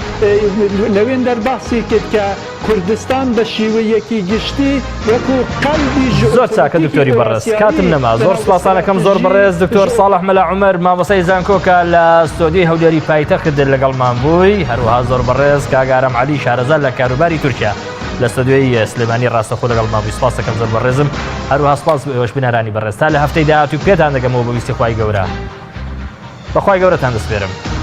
لەوێن دەرباسی کرد کە کوردستان بە شێوەیەکی گشتی وەکو قەلبی زۆر چاکە دکتۆری بەڕێز کاتم نەما زۆر سوپاسانەکەم زۆر بەڕێز دکتۆر ساڵح مەلا عومەر مامۆستای زانکۆکە لە ستۆدیۆی هەولێری پایتەخت لەگەڵمان بووی هەروەها زۆر بەڕێز کاگارم عەلی شارەزا لە کاروباری تورکیا لە ستۆدیۆی سلێمانی ڕاستەخۆ لەگەڵمان بووی سپاس دەکەم زۆر بەڕێزم هەروەها سپاس بۆ ئێوەش بنەرانی بەڕێز تا لە هەفتەی داهاتوو پێتان دەگەمەوە بەویستی خوای گەورە بەخوای گەورەتان دەسپێرم